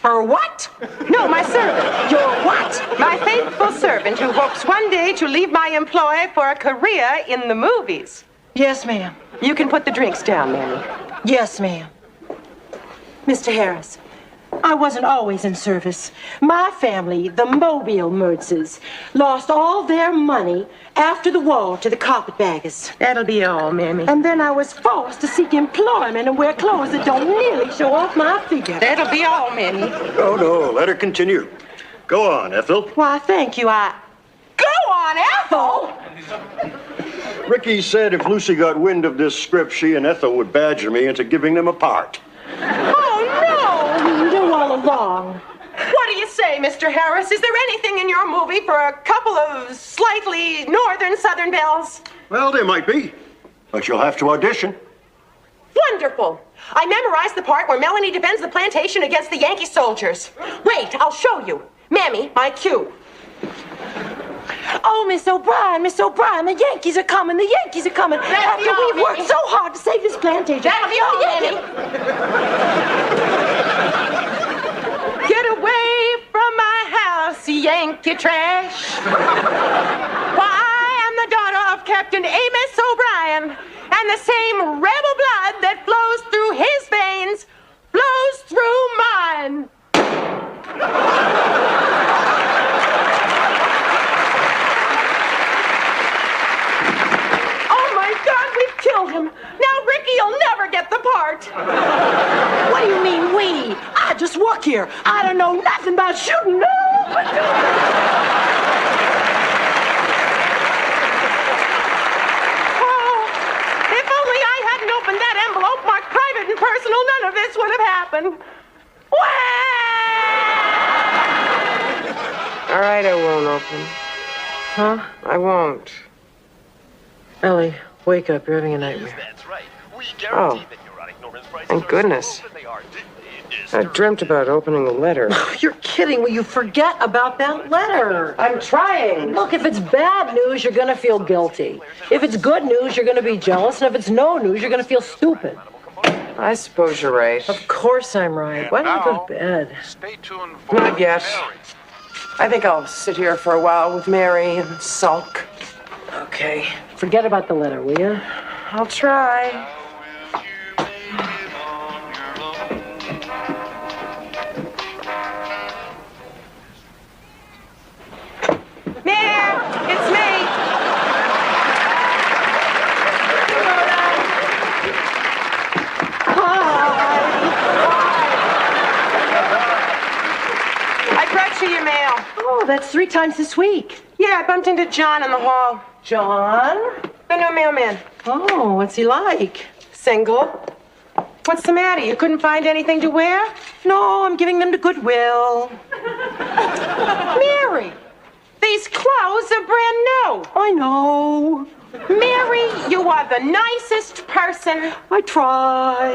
Her what? No, my servant. Your what? My faithful servant who hopes one day to leave my employ for a career in the movies. Yes, ma'am. You can put the drinks down, Mammy. Yes, ma'am. Mr. Harris. I wasn't always in service. My family, the Mobile Mertzes, lost all their money after the war to the carpetbaggers. That'll be all, Mammy. And then I was forced to seek employment and wear clothes that don't nearly show off my figure. That'll be all, Mammy. Oh, no, let her continue. Go on, Ethel. Why, thank you, Go on, Ethel! Ricky said if Lucy got wind of this script, she and Ethel would badger me into giving them a part. Oh, no! You knew all along. What do you say, Mr. Harris? Is there anything in your movie for a couple of slightly northern southern belles? Well, there might be, but you'll have to audition. Wonderful. I memorized the part where Melanie defends the plantation against the Yankee soldiers. Wait, I'll show you. Mammy, my cue. Oh, Miss O'Brien, the Yankees are coming, After we've worked so hard to save this plantation. That'll be all, Mammy. Get away from my house, Yankee trash. Why, I am the daughter of Captain Amos O'Brien, and the same rebel blood that flows through his veins flows through mine. Killed him. Now Ricky'll never get the part. What do you mean, we? I just work here. I don't know nothing about shooting. No. Oh, if only I hadn't opened that envelope marked private and personal, none of this would have happened. All right, I won't open. Huh? I won't. Ellie, wake up. You're having a nightmare. Oh, thank goodness. I dreamt about opening a letter. You're kidding. Will you forget about that letter? I'm trying. Look, if it's bad news, you're going to feel guilty. If it's good news, you're going to be jealous. And if it's no news, you're going to feel stupid. I suppose you're right. Of course I'm right. Why don't you go to bed? Stay tuned for Not yet. I think I'll sit here for a while with Mary and sulk. Okay. Forget about the letter, will you? I'll try. Mare, it's me. I brought you your mail. Oh, that's 3 times this week. Yeah, I bumped into John in the hall. John? The new mailman. Oh, what's he like? Single. What's the matter? You couldn't find anything to wear? No, I'm giving them to Goodwill. Mary, these clothes are brand new. I know. Mary, you are the nicest person. I try.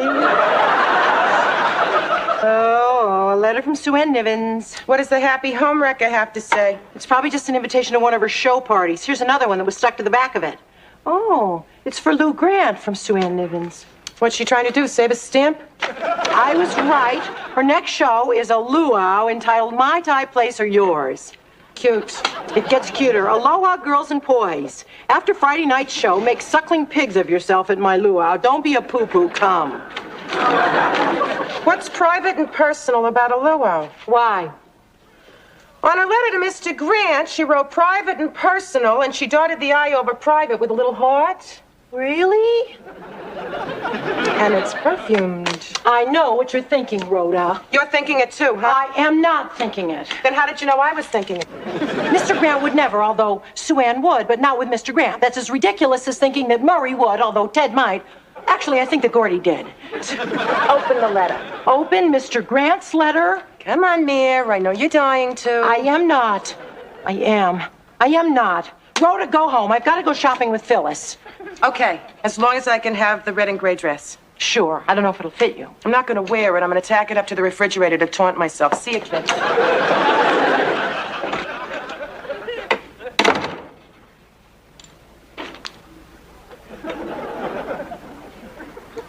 Oh, a letter from Sue Ann Nivens. What does the happy home wrecker have to say? It's probably just an invitation to one of her show parties. Here's another one that was stuck to the back of it. Oh, it's for Lou Grant from Sue Ann Nivens. What's she trying to do, save a stamp? I was right. Her next show is a luau entitled My Thai Place or Yours. cute. It gets cuter. Aloha, girls and boys. After Friday night's show, make suckling pigs of yourself at my luau. Don't be a poo-poo. Come. What's private and personal about a luau? Why? On her letter to Mr. Grant, she wrote private and personal, and she dotted the I over private with a little heart. Really? And it's perfumed. I know what you're thinking, Rhoda. You're thinking it too, huh? I am not thinking it. Then how did you know I was thinking it? Mr. Grant would never, although Sue Ann would, but not with Mr. Grant. That's as ridiculous as thinking that Murray would, although Ted might. Actually, I think that Gordy did. Open the letter. Open Mr. Grant's letter? Come on, Mir. I know you're dying to. I am not. I am not. Rhoda, go home. I've got to go shopping with Phyllis. Okay, as long as I can have the red and gray dress. Sure. I don't know if it'll fit you. I'm not going to wear it. I'm going to tack it up to the refrigerator to taunt myself. See you, kid.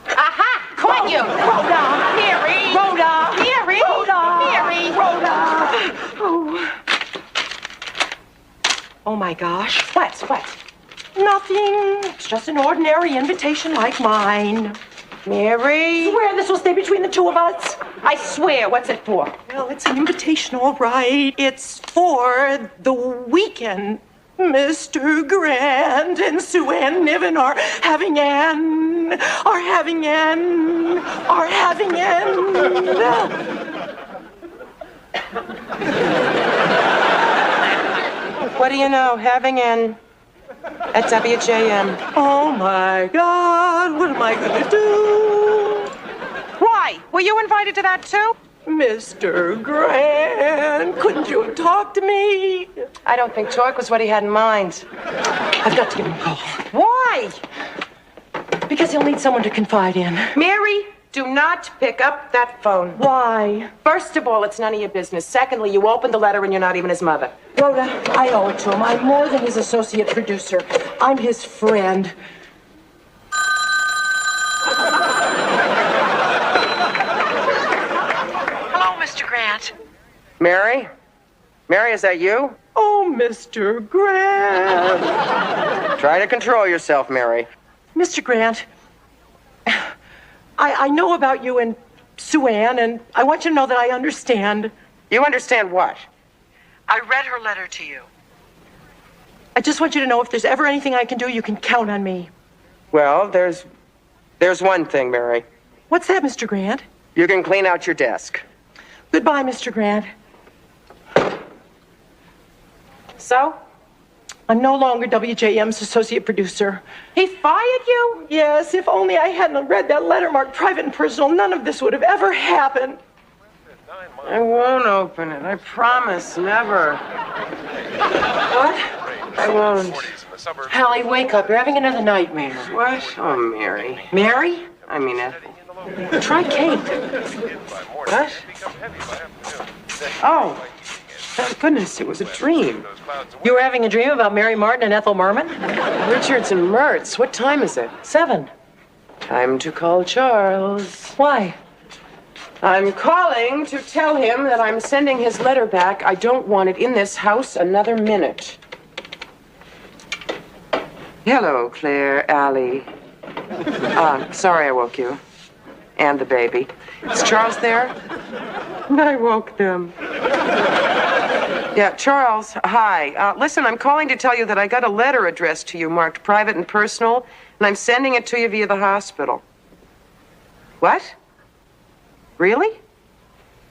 Aha! Caught you! Rhoda! Mary! Rhoda! Mary! Rhoda! Mary! Rhoda! Oh, my gosh. What? Nothing. It's just an ordinary invitation like mine. Mary? Swear this will stay between the two of us. I swear. What's it for? Well, it's an invitation, all right. It's for the weekend. Mr. Grant and Sue Ann Niven are having an. What do you know? Having an at WJM. Oh my God, what am I gonna do? Why? Were you invited to that too? Mr. Grant, couldn't you have talked to me? I don't think talk was what he had in mind. I've got to give him a call. Why? Because he'll need someone to confide in. Mary, do not pick up that phone. Why? First of all, it's none of your business. Secondly, you opened the letter and you're not even his mother. Rhoda, I owe it to him. I'm more than his associate producer. I'm his friend. Hello, Mr. Grant. Mary? Mary, is that you? Oh, Mr. Grant. Try to control yourself, Mary. Mr. Grant, I know about you and Sue Ann, and I want you to know that I understand. You understand what? I read her letter to you. I just want you to know if there's ever anything I can do, you can count on me. Well, there's one thing, Mary. What's that, Mr. Grant? You can clean out your desk. Goodbye, Mr. Grant. So? I'm no longer WJM's associate producer. He fired you? Yes, if only I hadn't read that letter marked private and personal, none of this would have ever happened. I won't open it. I promise, never. What? I won't. Allie, wake up. You're having another nightmare. What? Oh, Mary. Mary? I mean, Ethel. Try Kate. What? Oh. Thank goodness, it was a dream. You were having a dream about Mary Martin and Ethel Merman? Richards and Mertz. What time is it? 7. Time to call Charles. Why? I'm calling to tell him that I'm sending his letter back. I don't want it in this house another minute. Hello, Claire, Allie. Sorry I woke you. And the baby. Is Charles there? I woke them. Yeah, Charles, hi. Listen, I'm calling to tell you that I got a letter addressed to you marked private and personal, and I'm sending it to you via the hospital. What? Really?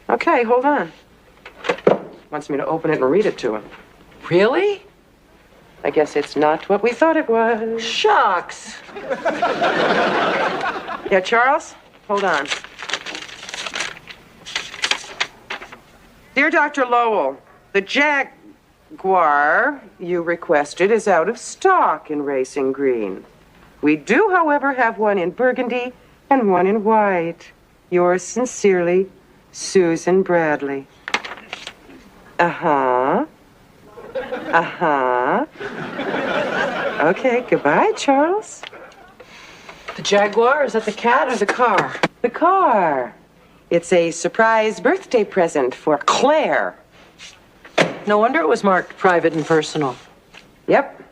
Okay, hold on. Wants me to open it and read it to him. Really? I guess it's not what we thought it was. Shucks. Yeah, Charles? Hold on. Dear Dr. Lowell, the Jaguar you requested is out of stock in racing green. We do, however, have one in burgundy and one in white. Yours sincerely, Susan Bradley. Uh-huh. Uh-huh. Okay, goodbye, Charles. The Jaguar? Is that the cat or the car? The car. It's a surprise birthday present for Claire. No wonder it was marked private and personal. Yep.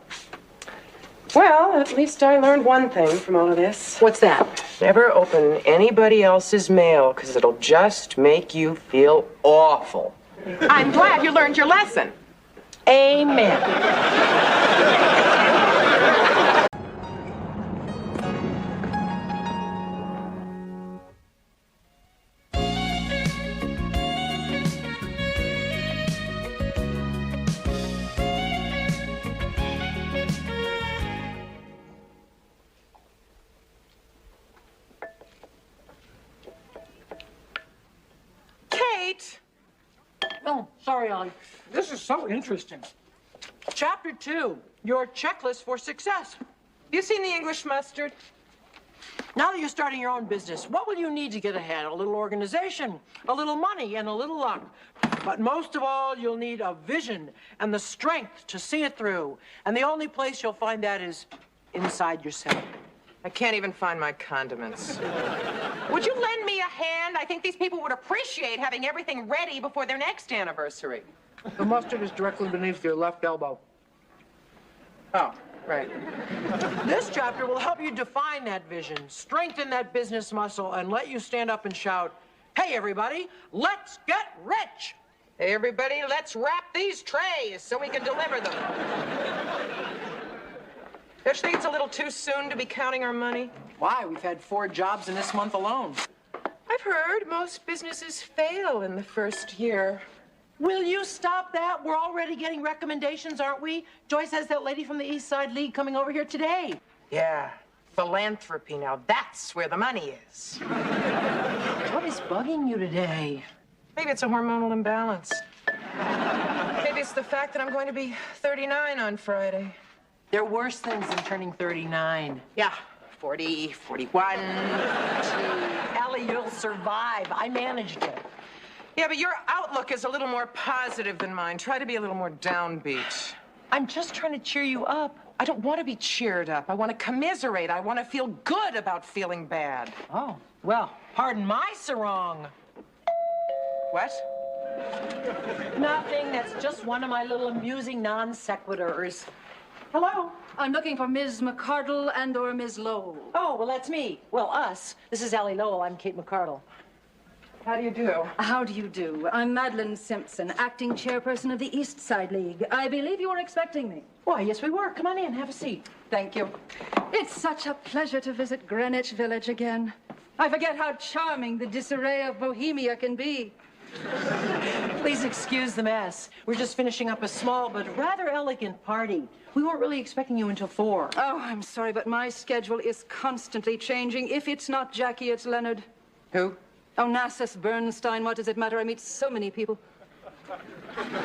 Well, at least I learned one thing from all of this. What's that? Never open anybody else's mail, because it'll just make you feel awful. I'm glad you learned your lesson. Amen. Kate! Oh, sorry, Ollie. This is so interesting. Chapter 2, your checklist for success. You seen the English mustard? Now that you're starting your own business, what will you need to get ahead? A little organization, a little money, and a little luck. But most of all, you'll need a vision and the strength to see it through. And the only place you'll find that is inside yourself. I can't even find my condiments. Would you lend me a hand? I think these people would appreciate having everything ready before their next anniversary. The mustard is directly beneath your left elbow. Oh, right. This chapter will help you define that vision, strengthen that business muscle, and let you stand up and shout, "Hey, everybody, let's get rich!" Hey, everybody, let's wrap these trays so we can deliver them. Don't you think it's a little too soon to be counting our money? Why? We've had 4 jobs in this month alone. I've heard most businesses fail in the first year. Will you stop that? We're already getting recommendations, aren't we? Joyce has that lady from the East Side League coming over here today. Yeah, philanthropy. Now that's where the money is. What is bugging you today? Maybe it's a hormonal imbalance. Maybe it's the fact that I'm going to be 39 on Friday. There are worse things than turning 39. Yeah, 40, 41. Allie, you'll survive. I managed it. Yeah, but your outlook is a little more positive than mine. Try to be a little more downbeat. I'm just trying to cheer you up. I don't want to be cheered up. I want to commiserate. I want to feel good about feeling bad. Oh, well, pardon my sarong. What? Nothing. That's just one of my little amusing non sequiturs. Hello? I'm looking for Ms. McCardle and/or Ms. Lowell. Oh, well, that's me. Well, us. This is Allie Lowell. I'm Kate McCardle. How do you do? How do you do? I'm Madeline Simpson, acting chairperson of the East Side League. I believe you were expecting me. Why, yes, we were. Come on in. Have a seat. Thank you. It's such a pleasure to visit Greenwich Village again. I forget how charming the disarray of Bohemia can be. Please excuse the mess. We're just finishing up a small but rather elegant party. We weren't really expecting you until 4. Oh, I'm sorry, but my schedule is constantly changing. If it's not Jackie, it's Leonard. Who? Onassis Bernstein. What does it matter? I meet so many people.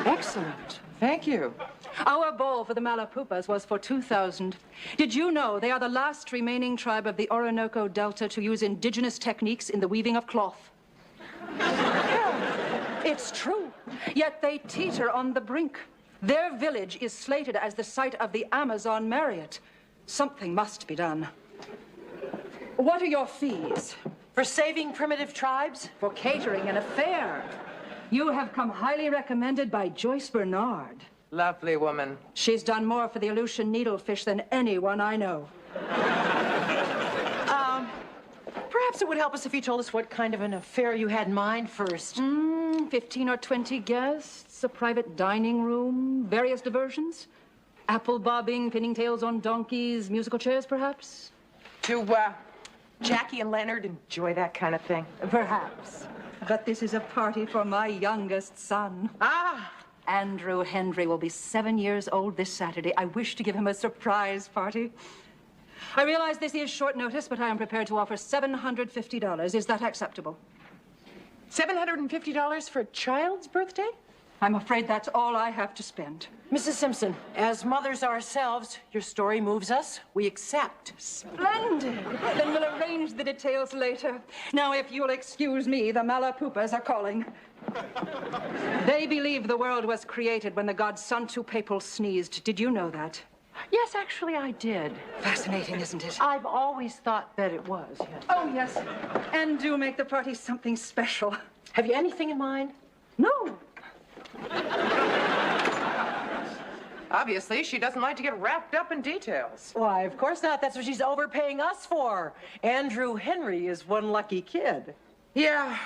Excellent. Thank you. Our ball for the Malapupas was for 2,000. Did you know they are the last remaining tribe of the Orinoco Delta to use indigenous techniques in the weaving of cloth? It's true. Yet they teeter on the brink. Their village is slated as the site of the Amazon Marriott. Something must be done. What are your fees? For saving primitive tribes? For catering an affair. You have come highly recommended by Joyce Bernard. Lovely woman. She's done more for the Aleutian needlefish than anyone I know. Perhaps it would help us if you told us what kind of an affair you had in mind first. 15 or 20 guests, a private dining room, various diversions. Apple bobbing, pinning tails on donkeys, musical chairs, perhaps? Do, Jackie and Leonard enjoy that kind of thing? Perhaps. But this is a party for my youngest son. Ah! Andrew Hendry will be 7 years old this Saturday. I wish to give him a surprise party. I realize this is short notice, but I am prepared to offer $750. Is that acceptable? $750 for a child's birthday? I'm afraid that's all I have to spend. Mrs. Simpson, as mothers ourselves, your story moves us. We accept. Splendid. Then we'll arrange the details later. Now, if you'll excuse me, the Malapupas are calling. They believe the world was created when the god Santupepel sneezed. Did you know that? Yes, actually, I did. Fascinating, isn't it? I've always thought that it was, yes. Oh, yes. And do make the party something special. Have you anything in mind? No. Obviously, she doesn't like to get wrapped up in details. Why, of course not. That's what she's overpaying us for. Andrew Henry is one lucky kid. Yeah,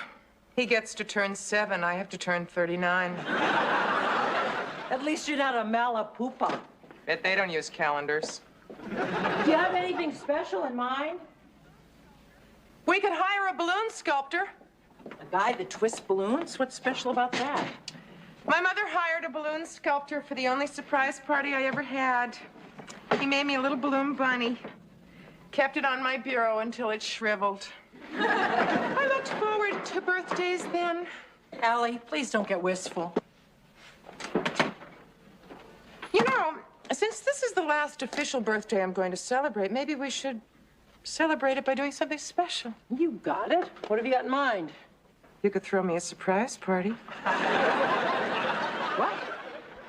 he gets to turn 7. I have to turn 39. At least you're not a malapupa. Bet they don't use calendars. Do you have anything special in mind? We could hire a balloon sculptor. A guy that twists balloons? What's special about that? My mother hired a balloon sculptor for the only surprise party I ever had. He made me a little balloon bunny. Kept it on my bureau until it shriveled. I looked forward to birthdays then. Allie, please don't get wistful. You know, since this is the last official birthday I'm going to celebrate, maybe we should celebrate it by doing something special. You got it. What have you got in mind? You could throw me a surprise party. What?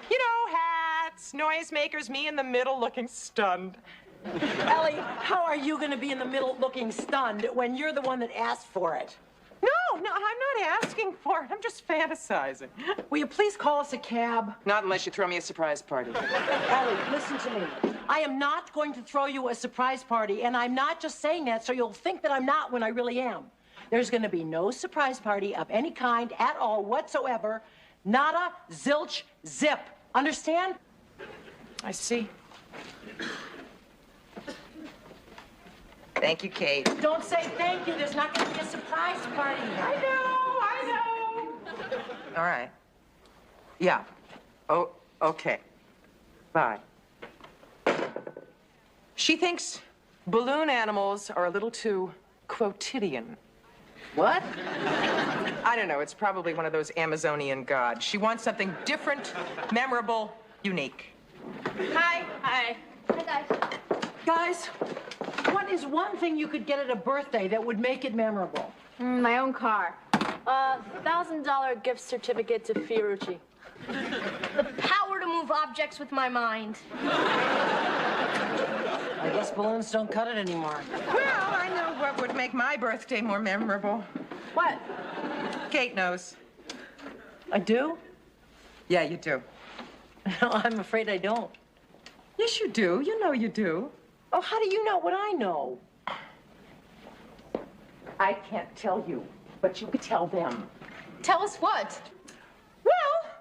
You know, hats, noisemakers, me in the middle looking stunned. Allie, how are you going to be in the middle looking stunned when you're the one that asked for it? No, I'm not asking for it. I'm just fantasizing. Will you please call us a cab? Not unless you throw me a surprise party. Allie, listen to me. I am not going to throw you a surprise party, and I'm not just saying that so you'll think that I'm not when I really am. There's going to be no surprise party of any kind at all whatsoever. Nada, zilch, zip. Understand? I see. Thank you, Kate. Don't say thank you. There's not going to be a surprise party. I know. All right. Yeah. Oh, okay. Bye. She thinks balloon animals are a little too quotidian. What? I don't know. It's probably one of those Amazonian gods. She wants something different, memorable, unique. Hi. Hi. Hi, guys. Guys, what is one thing you could get at a birthday that would make it memorable? My own car. $1,000 gift certificate to Fiorucci. The power to move objects with my mind. I guess balloons don't cut it anymore. Well, I know what would make my birthday more memorable. What? Kate knows. I do? Yeah, you do. No, I'm afraid I don't. Yes, you do. You know you do. Oh, how do you know what I know? I can't tell you, but you could tell them. Tell us what? Well,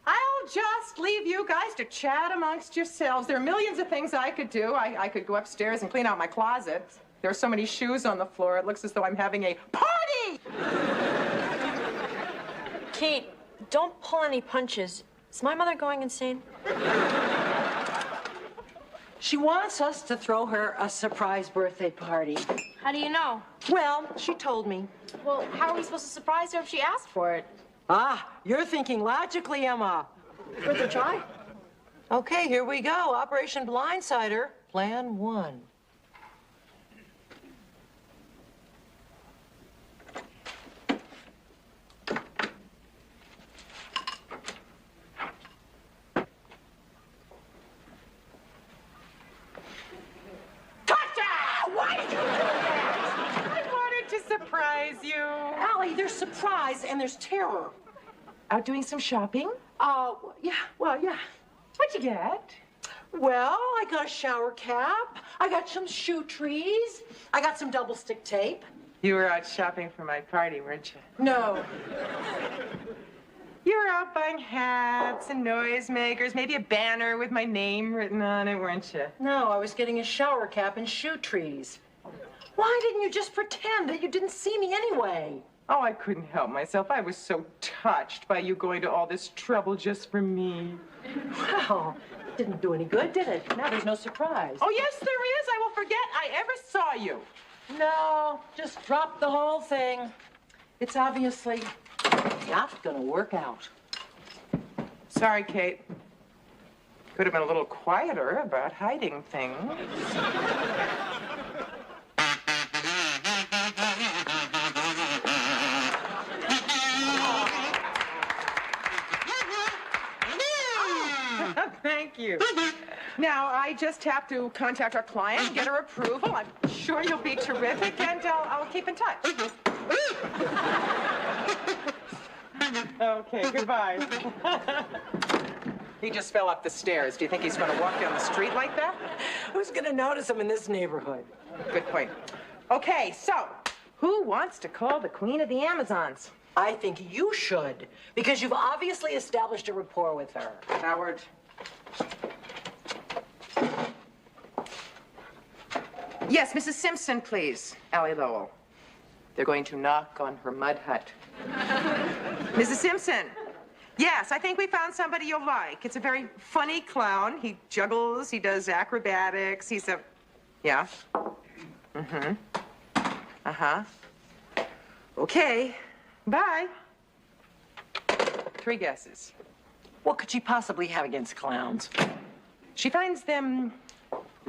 I'll just leave you guys to chat amongst yourselves. There are millions of things I could do. I could go upstairs and clean out my closet. There are so many shoes on the floor, it looks as though I'm having a party! Kate, don't pull any punches. Is my mother going insane? She wants us to throw her a surprise birthday party. How do you know? Well, she told me. Well, how are we supposed to surprise her if she asked for it? Ah, you're thinking logically, Emma. Worth a try. Okay, here we go. Operation Blindsider, Plan 1. Surprise you. Allie, there's surprise and there's terror. Out doing some shopping? Yeah. What'd you get? Well, I got a shower cap. I got some shoe trees. I got some double stick tape. You were out shopping for my party, weren't you? No. You were out buying hats and noisemakers, maybe a banner with my name written on it, weren't you? No, I was getting a shower cap and shoe trees. Why didn't you just pretend that you didn't see me anyway? Oh, I couldn't help myself. I was so touched by you going to all this trouble just for me. Well, didn't do any good, did it? Now there's no surprise. Oh, yes, there is. I will forget I ever saw you. No, just drop the whole thing. It's obviously not gonna work out. Sorry, Kate. Could have been a little quieter about hiding things. Thank you. Now, I just have to contact our client, get her approval. I'm sure you'll be terrific, and I'll keep in touch. Okay, goodbye. He just fell up the stairs. Do you think he's going to walk down the street like that? Who's going to notice him in this neighborhood? Good point. Okay, so who wants to call the Queen of the Amazons? I think you should, because you've obviously established a rapport with her. Howard. Yes, Mrs. Simpson, please. Allie Lowell. They're going to knock on her mud hut. Mrs. Simpson. Yes, I think we found somebody you'll like. It's a very funny clown. He juggles, he does acrobatics, he's a... Yeah? Mm-hmm. Uh-huh. Okay. Bye. 3 guesses. What could she possibly have against clowns? She finds them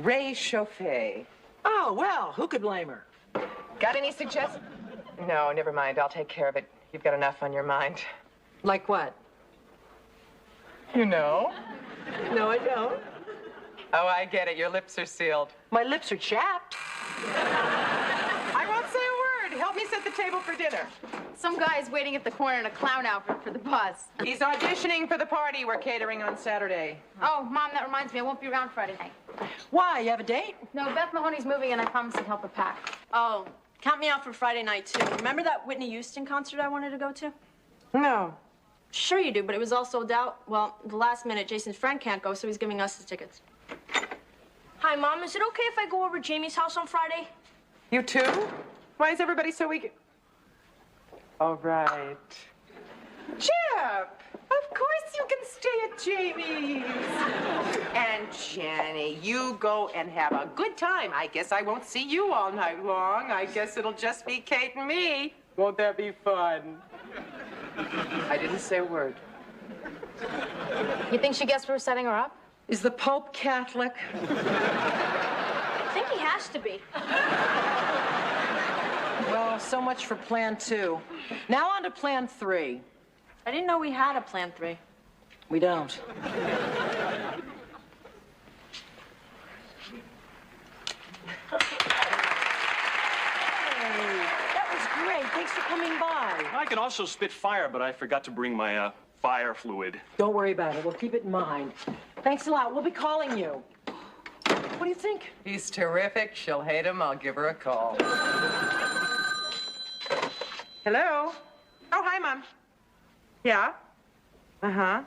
réchauffés. Oh, well, who could blame her? Got any suggestions? No, never mind. I'll take care of it. You've got enough on your mind. Like what? You know? No, I don't. Oh, I get it. Your lips are sealed. My lips are chapped. I won't say a word. Help me set the table for dinner. Some guy's waiting at the corner in a clown outfit for the bus. He's auditioning for the party we're catering on Saturday. Oh, Mom, that reminds me. I won't be around Friday night. Why? You have a date? No, Beth Mahoney's moving, and I promised to help her pack. Oh, count me out for Friday night, too. Remember that Whitney Houston concert I wanted to go to? No. Sure you do, but it was all sold out. Well, the last minute, Jason's friend can't go, so he's giving us the tickets. Hi, Mom. Is it okay if I go over to Jamie's house on Friday? You too? Why is everybody so eager? All right. Chip! Of course you can stay at Jamie's. And Jennie, you go and have a good time. I guess I won't see you all night long. I guess it'll just be Kate and me. Won't that be fun? I didn't say a word. You think she guessed we were setting her up? Is the Pope Catholic? I think he has to be. Well, so much for plan 2. Now on to plan 3. I didn't know we had a plan 3. We don't. That was great. Thanks for coming by. I can also spit fire, but I forgot to bring my fire fluid. Don't worry about it. We'll keep it in mind. Thanks a lot. We'll be calling you. What do you think? He's terrific. She'll hate him. I'll give her a call. Hello? Oh, hi, Mom. Yeah? Uh-huh.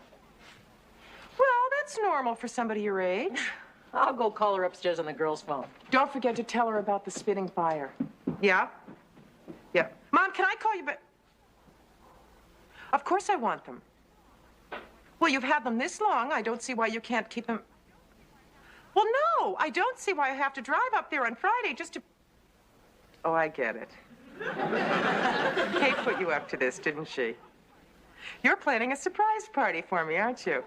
Well, that's normal for somebody your age. I'll go call her upstairs on the girl's phone. Don't forget to tell her about the spitting fire. Yeah? Yeah. Mom, can I call you back? Of course I want them. Well, you've had them this long. I don't see why you can't keep them. Well, no, I don't see why I have to drive up there on Friday just to... Oh, I get it. Kate put you up to this, didn't she? You're planning a surprise party for me, aren't you?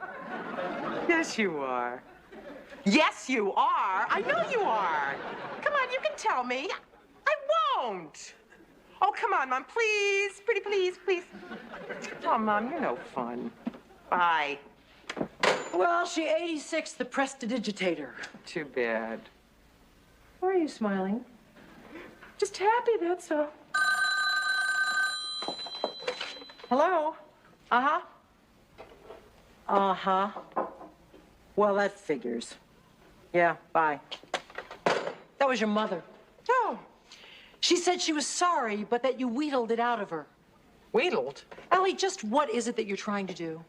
Yes, you are. Yes, you are. I know you are. Come on, you can tell me. I won't. Oh, come on, Mom, please. Pretty please, please. Oh, Mom, you're no fun. Bye. Well, she 86, the prestidigitator. Too bad. Why are you smiling? Just happy, that's all. Hello? Uh-huh. Uh-huh. Well, that figures. Yeah, bye. That was your mother. Oh. She said she was sorry, but that you wheedled it out of her. Wheedled? Allie, just what is it that you're trying to do?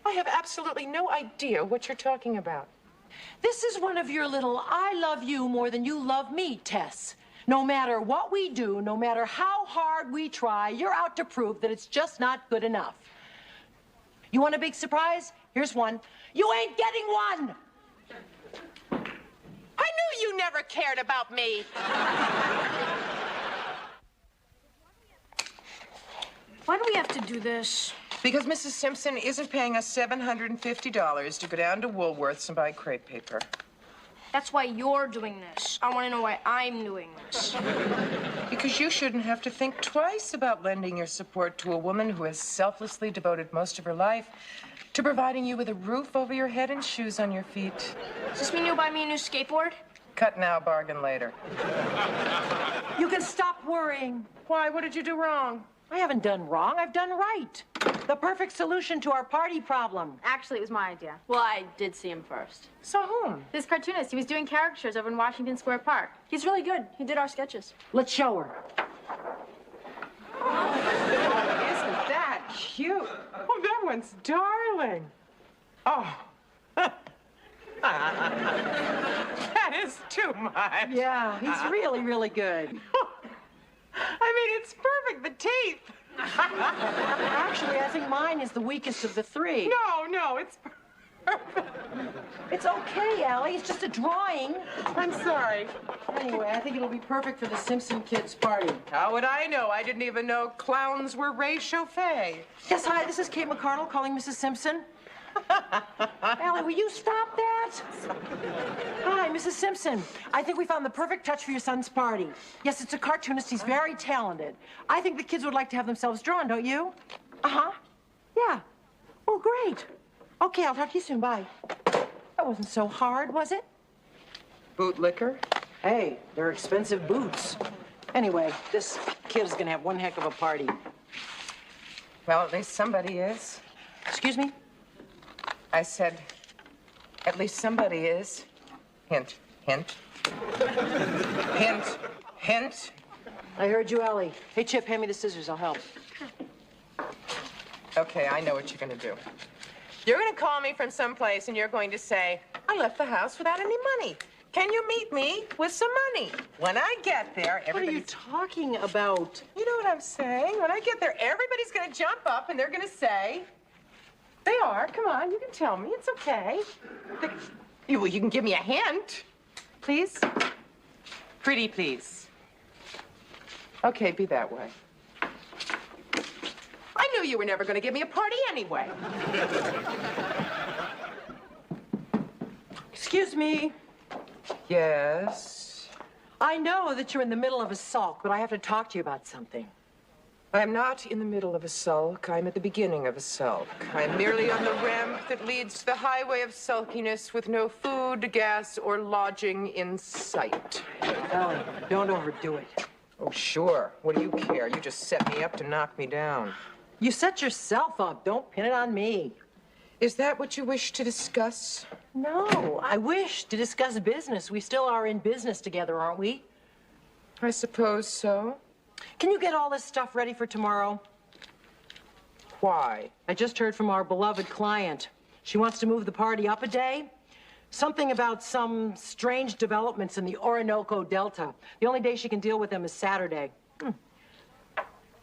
I have absolutely no idea what you're talking about. This is one of your little I love you more than you love me tests. No matter what we do, no matter how hard we try, you're out to prove that it's just not good enough. You want a big surprise? Here's one. You ain't getting one! I knew you never cared about me. Why do we have to do this? Because Mrs. Simpson isn't paying us $750 to go down to Woolworth's and buy crepe paper. That's why you're doing this. I want to know why I'm doing this. Because you shouldn't have to think twice about lending your support to a woman who has selflessly devoted most of her life to providing you with a roof over your head and shoes on your feet. Does this mean you'll buy me a new skateboard? Cut now, bargain later. You can stop worrying. Why? What did you do wrong? I haven't done wrong. I've done right. The perfect solution to our party problem. Actually, it was my idea. Well, I did see him first. Saw whom? This cartoonist. He was doing caricatures over in Washington Square Park. He's really good. He did our sketches. Let's show her. Isn't that cute? Oh, that one's darling. Oh. That is too much. Yeah, he's really, really good. I mean, it's perfect, the teeth. Actually, I think mine is the weakest of the three. No, it's perfect. It's okay, Allie. It's just a drawing. I'm sorry. Anyway, I think it'll be perfect for the Simpson kids' party. How would I know? I didn't even know clowns were réchauffé. Yes, hi, this is Kate McCardle calling Mrs. Simpson. Allie, will you stop that? Hi, Mrs. Simpson. I think we found the perfect touch for your son's party. Yes, it's a cartoonist. He's very talented. I think the kids would like to have themselves drawn, don't you? Uh-huh. Yeah. Oh, great. Okay, I'll talk to you soon. Bye. That wasn't so hard, was it? Bootlicker? Hey, they're expensive boots. Anyway, this kid is gonna have one heck of a party. Well, at least somebody is. Excuse me? I said, at least somebody is. Hint, hint. Hint, hint. I heard you, Ellie. Hey, Chip, hand me the scissors. I'll help. Okay, I know what you're gonna do. You're gonna call me from someplace and you're going to say, I left the house without any money. Can you meet me with some money? When I get there, everybody's... What are you talking about? You know what I'm saying? When I get there, everybody's gonna jump up and they're gonna say... They are. Come on, you can tell me. It's okay. Well, you can give me a hint. Please? Pretty please. Okay, be that way. I knew you were never going to give me a party anyway. Excuse me. Yes? I know that you're in the middle of a sulk, but I have to talk to you about something. I'm not in the middle of a sulk. I'm at the beginning of a sulk. I'm merely on the ramp that leads to the highway of sulkiness with no food, gas, or lodging in sight. Ellie, don't overdo it. Oh, sure. What do you care? You just set me up to knock me down. You set yourself up. Don't pin it on me. Is that what you wish to discuss? No, I wish to discuss business. We still are in business together, aren't we? I suppose so. Can you get all this stuff ready for tomorrow? Why? I just heard from our beloved client. She wants to move the party up a day. Something about some strange developments in the Orinoco Delta. The only day she can deal with them is Saturday.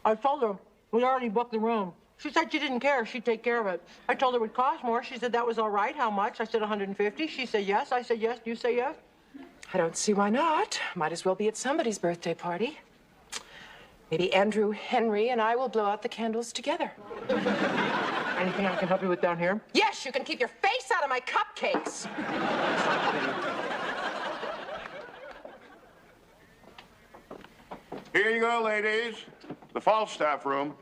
I told her we already booked the room. She said she didn't care. She'd take care of it. I told her it would cost more. She said that was all right. How much? I said 150. She said yes. I said yes. Do you say yes? I don't see why not. Might as well be at somebody's birthday party. Maybe Andrew, Henry, and I will blow out the candles together. Anything I can help you with down here? Yes, you can keep your face out of my cupcakes. Here you go, ladies. The Falstaff room.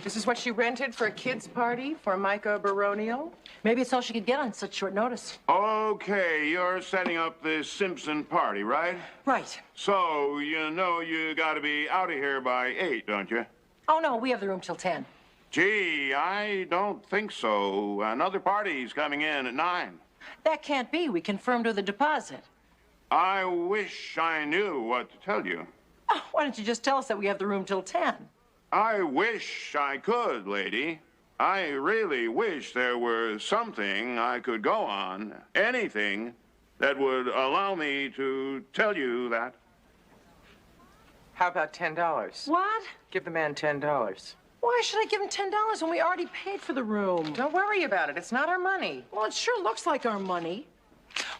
This is what she rented for a kid's party for Micah Baronial? Maybe it's all she could get on such short notice. Okay, you're setting up this Simpson party, right? Right. So, you know you gotta be out of here by 8, don't you? Oh, no, we have the room till 10. Gee, I don't think so. Another party's coming in at 9. That can't be. We confirmed with a deposit. I wish I knew what to tell you. Oh, why don't you just tell us that we have the room till 10? I wish I could, lady. I really wish there were something I could go on, anything, that would allow me to tell you that. How about $10? What? Give the man $10. Why should I give him $10 when we already paid for the room? Don't worry about it. It's not our money. Well, it sure looks like our money.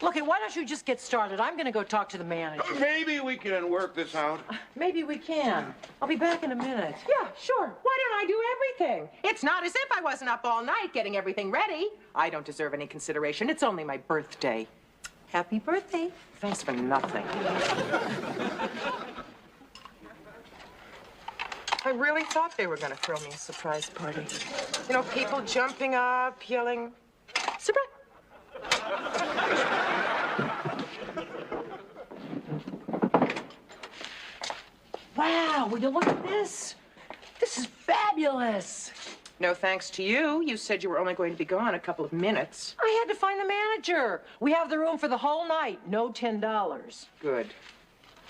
Look, why don't you just get started? I'm going to go talk to the manager. Maybe we can work this out. Maybe we can. I'll be back in a minute. Yeah, sure. Why don't I do everything? It's not as if I wasn't up all night getting everything ready. I don't deserve any consideration. It's only my birthday. Happy birthday. Thanks for nothing. I really thought they were going to throw me a surprise party. You know, people jumping up, yelling, surprise. Wow, will you look at this? This is fabulous. No thanks to you. You said you were only going to be gone a couple of minutes. I had to find the manager. We have the room for the whole night. No $10. Good.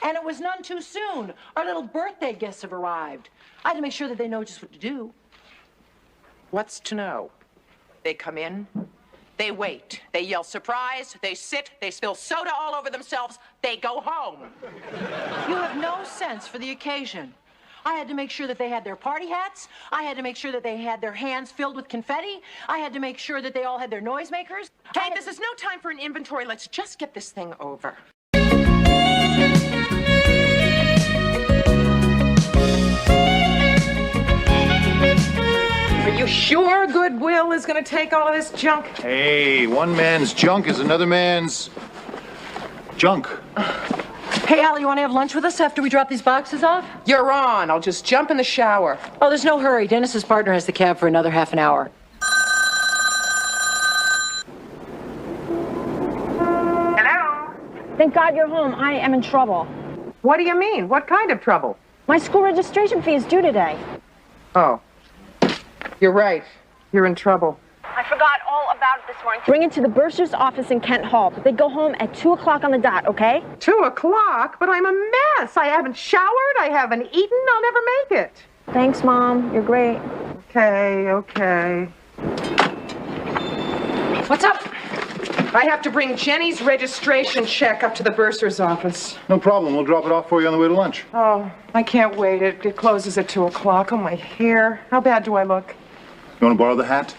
And it was none too soon. Our little birthday guests have arrived. I had to make sure that they know just what to do. What's to know? They come in, they wait, they yell surprise, they sit, they spill soda all over themselves, they go home. You have no sense for the occasion. I had to make sure that they had their party hats. I had to make sure that they had their hands filled with confetti. I had to make sure that they all had their noisemakers. Kate, this is no time for an inventory. Let's just get this thing over. Are you sure Goodwill is going to take all of this junk? Hey, one man's junk is another man's junk. Hey, Allie, you want to have lunch with us after we drop these boxes off? You're on. I'll just jump in the shower. Oh, there's no hurry. Dennis's partner has the cab for another half an hour. Hello? Thank God you're home. I am in trouble. What do you mean? What kind of trouble? My school registration fee is due today. Oh. You're right. You're in trouble. I forgot all about it this morning. Bring it to the bursar's office in Kent Hall, but they go home at 2 o'clock on the dot, okay? 2 o'clock? But I'm a mess. I haven't showered. I haven't eaten. I'll never make it. Thanks, Mom. You're great. Okay. What's up? I have to bring Jennie's registration check up to the bursar's office. No problem. We'll drop it off for you on the way to lunch. Oh, I can't wait. It closes at 2 o'clock. Oh, my hair. How bad do I look? You want to borrow the hat?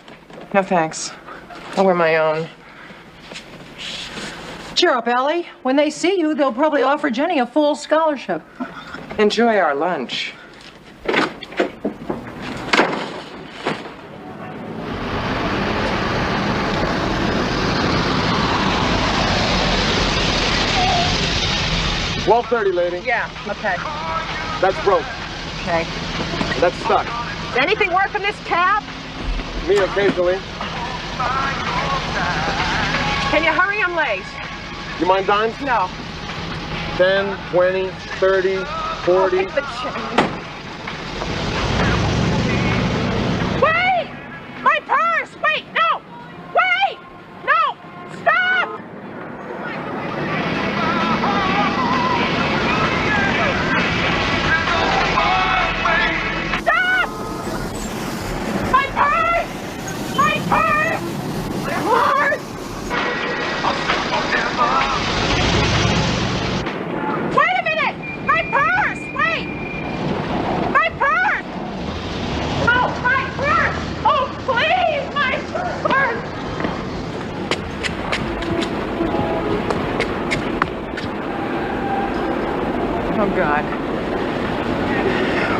No, thanks. I'll wear my own. Cheer up, Allie. When they see you, they'll probably offer Jennie a full scholarship. Enjoy our lunch. $12.30, lady. Yeah, okay. That's broke. Okay. That's stuck. Anything work in this cab? Me occasionally. Can you hurry? I'm late. You mind dimes? No. 10, 20, 30, 40. Take the change. Wait! My purse! Wait, no! Wait! No! Stop! Stop! My purse! My purse! My purse! Wait a minute! My purse! Wait! My purse! Oh, my purse! Oh, please! My purse! Oh, God.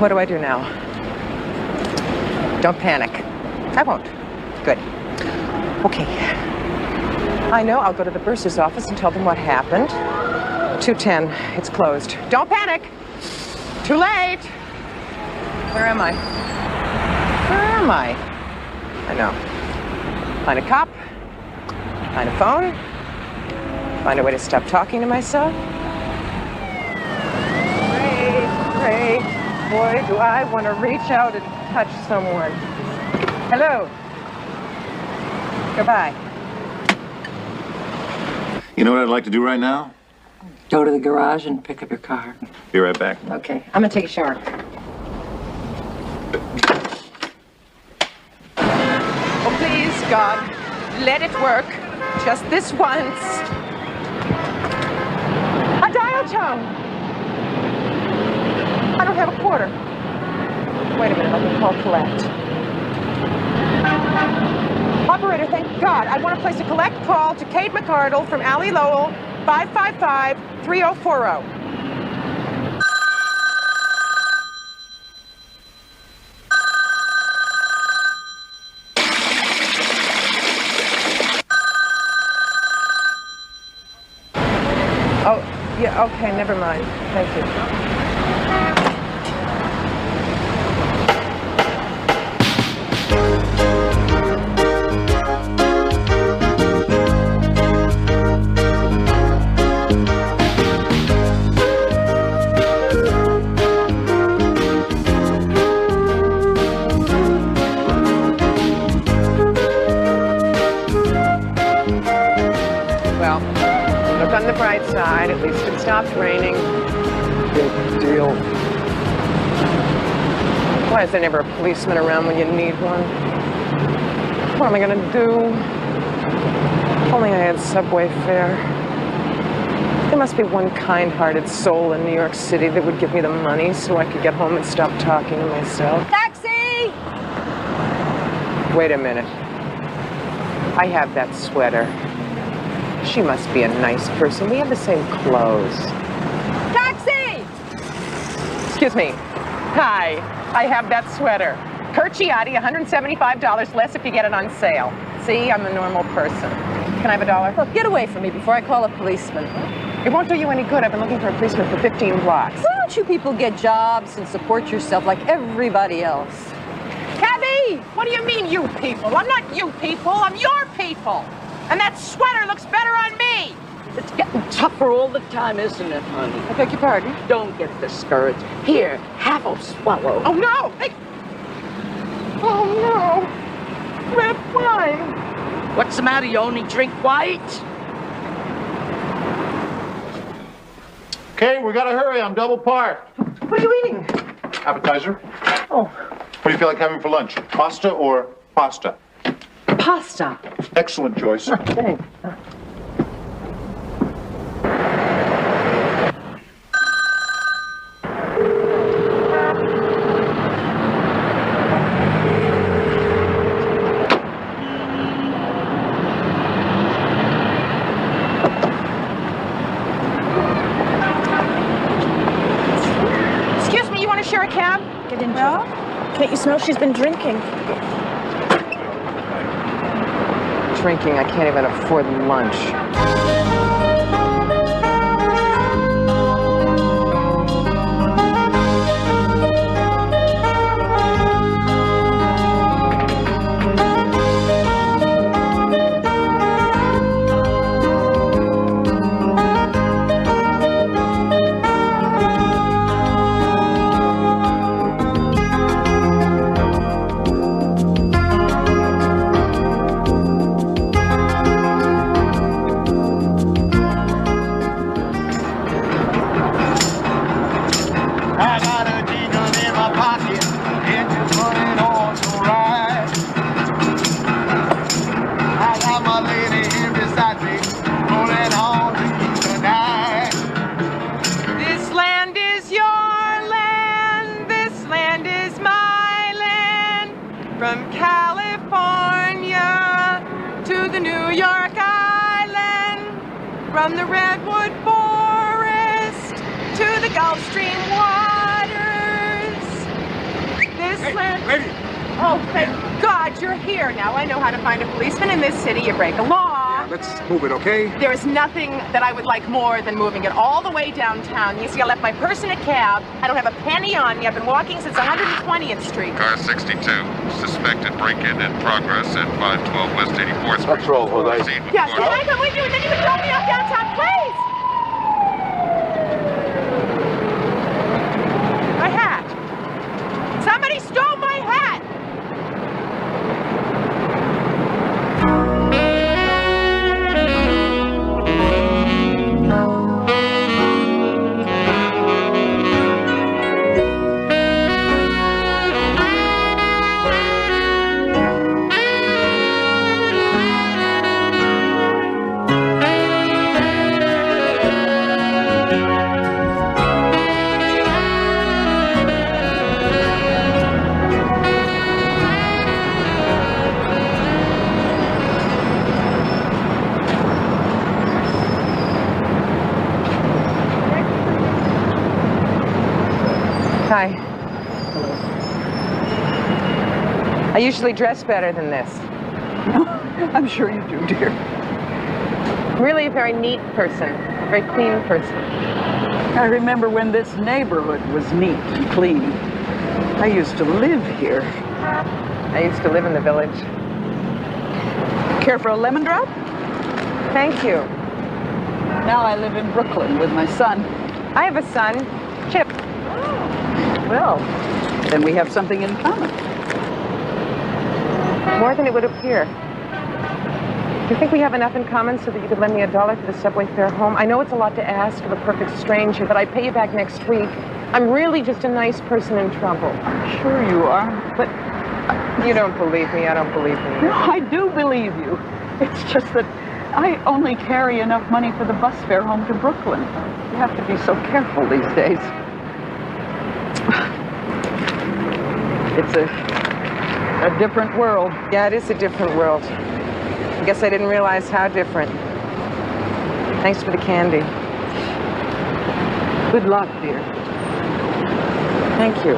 What do I do now? Don't panic. I won't. Good. Okay. I know. I'll go to the bursar's office and tell them what happened. 2:10. It's closed. Don't panic. Too late. Where am I? Where am I? I know. Find a cop. Find a phone. Find a way to stop talking to myself. Pray. Boy, do I want to reach out and touch someone. Hello. Goodbye. You know what I'd like to do right now? Go to the garage and pick up your car. Be right back. Okay, I'm gonna take a shower. Oh, please, God, let it work. Just this once. A dial tone. I don't have a quarter. Wait a minute, let me call collect. Operator, thank God. I want to place a collect call to Kate McCardle from Allie Lowell, 555-3040. Oh, yeah, okay, never mind. Thank you. Look on the bright side. At least it stopped raining. Big deal. Why is there never a policeman around when you need one? What am I gonna do? If only I had subway fare. There must be one kind-hearted soul in New York City that would give me the money so I could get home and stop talking to myself. Taxi! Wait a minute. I have that sweater. She must be a nice person. We have the same clothes. Taxi! Excuse me. Hi. I have that sweater. Curciotti, $175 less if you get it on sale. See, I'm a normal person. Can I have $1? Look, get away from me before I call a policeman. It won't do you any good. I've been looking for a policeman for 15 blocks. Why don't you people get jobs and support yourself like everybody else? Cabby! What do you mean, you people? I'm not you people. I'm your people. And that sweater looks better on me. It's getting tougher all the time, isn't it, honey? I beg your pardon? Don't get discouraged. Here, have a swallow. Oh, no! Hey. Oh, no. Red wine. What's the matter? You only drink white? Okay, we gotta hurry. I'm double parked. What are you eating? Appetizer. Oh. What do you feel like having for lunch? Pasta or pasta? Pasta. Excellent choice. Thanks. Share a cab? Get in, Joe. Can't you smell she's been drinking? Drinking, I can't even afford lunch. From California to the New York Island, from the Redwood Forest to the Gulf Stream waters. This land... Lady! Oh, thank God you're here. Now I know how to find a policeman in this city. You break a law. Let's move it, okay? There is nothing that I would like more than moving it all the way downtown. You see, I left my purse in a cab. I don't have a penny on me. I've been walking since 120th Street. Car 62. Suspected break-in in progress at 512 West 84th Street. Let's roll, Jose. Yeah, can I come with you and then you can drop me off downtown, please? My hat. Somebody stole my hat. Hi. I usually dress better than this. I'm sure you do, dear. Really a very neat person, a very clean person. I remember when this neighborhood was neat and clean. I used to live here. I used to live in the village. Care for a lemon drop? Thank you. Now I live in Brooklyn with my son. I have a son, Chip. Well, then we have something in common. More than it would appear. Do you think we have enough in common so that you could lend me $1 for the subway fare home? I know it's a lot to ask of a perfect stranger, but I'd pay you back next week. I'm really just a nice person in trouble. Sure you are. But you don't believe me. I don't believe me. No, I do believe you. It's just that I only carry enough money for the bus fare home to Brooklyn. You have to be so careful these days. It's a different world. Yeah, it is a different world. I guess I didn't realize how different. Thanks for the candy. Good luck, dear. Thank you.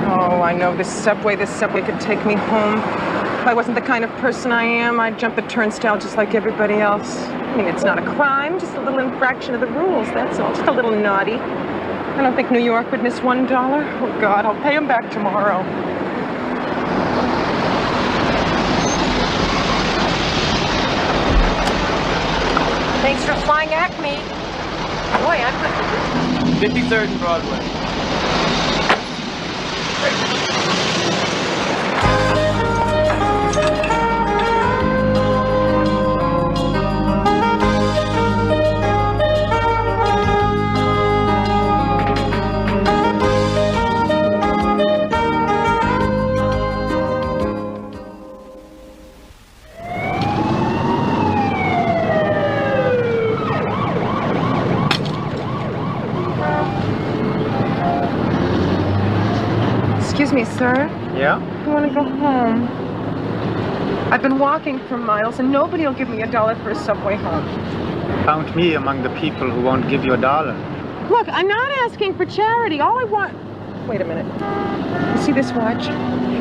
Oh, I know this subway could take me home. If I wasn't the kind of person I am, I'd jump the turnstile just like everybody else. I mean, it's not a crime, just a little infraction of the rules, that's all. Just a little naughty. I don't think New York would miss $1. Oh, God, I'll pay him back tomorrow. Thanks for flying Acme. Boy, I'm good. 53rd and Broadway. Excuse me, sir. Yeah? I want to go home. I've been walking for miles, and nobody will give me $1 for a subway home. Count me among the people who won't give you $1. Look, I'm not asking for charity. All I want... Wait a minute. You see this watch?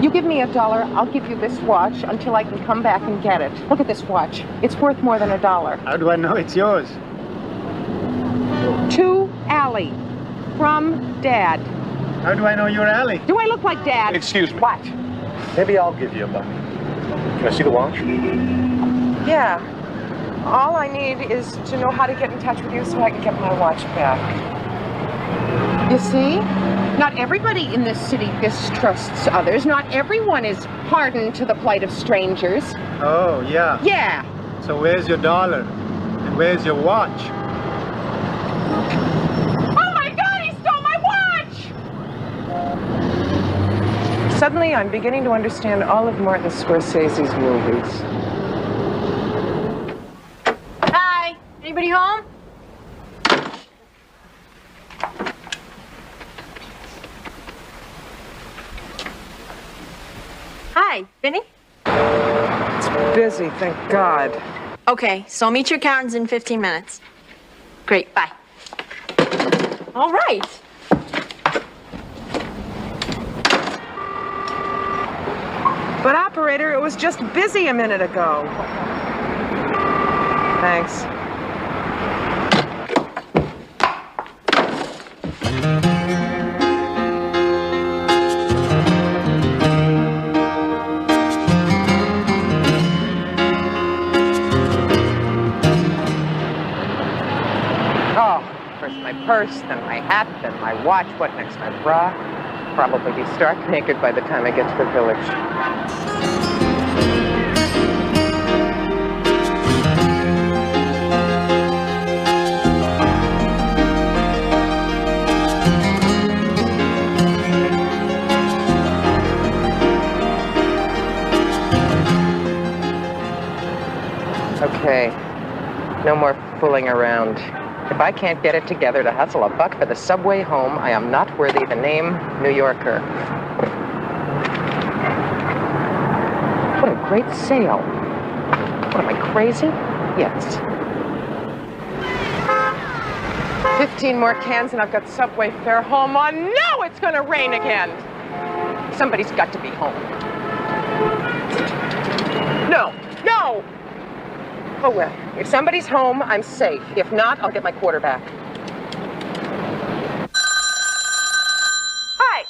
You give me $1, I'll give you this watch until I can come back and get it. Look at this watch. It's worth more than $1. How do I know it's yours? To Allie. From Dad. How do I know you're Allie? Do I look like Dad? Excuse me. What? Maybe I'll give you $1. Can I see the watch? Yeah. All I need is to know how to get in touch with you so I can get my watch back. You see? Not everybody in this city distrusts others. Not everyone is hardened to the plight of strangers. Oh, yeah. Yeah. So where's your $1? And where's your watch? Suddenly, I'm beginning to understand all of Martin Scorsese's movies. Hi. Anybody home? Hi, Vinny? It's busy, thank God. Okay, so I'll meet your accountants in 15 minutes. Great, bye. All right. But operator, it was just busy a minute ago. Thanks. Oh, first my purse, then my hat, then my watch. What next? My bra? Probably be stark naked by the time I get to the village. Okay, no more fooling around. If I can't get it together to hustle $1 for the subway home, I am not worthy the name New Yorker. What a great sale. What, am I crazy? Yes. 15 more cans and I've got subway fare home on. No, it's gonna rain again. Somebody's got to be home. No, no! Oh, well, if somebody's home, I'm safe. If not, I'll get my quarterback. Hi.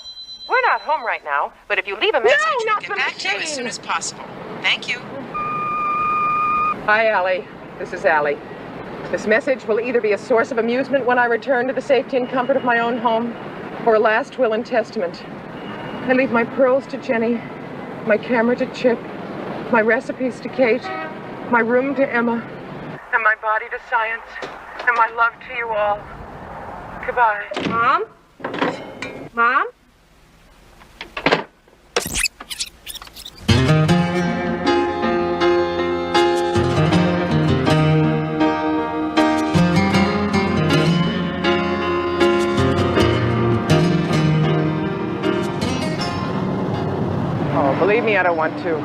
We're not home right now, but if you leave a message, we'll get back to you as soon as possible. Thank you. Hi, Allie. This is Allie. This message will either be a source of amusement when I return to the safety and comfort of my own home, or a last will and testament. I leave my pearls to Jennie, my camera to Chip, my recipes to Kate, my room to Emma, and my body to science, and my love to you all. Goodbye. Mom? Mom? Oh, believe me, I don't want to.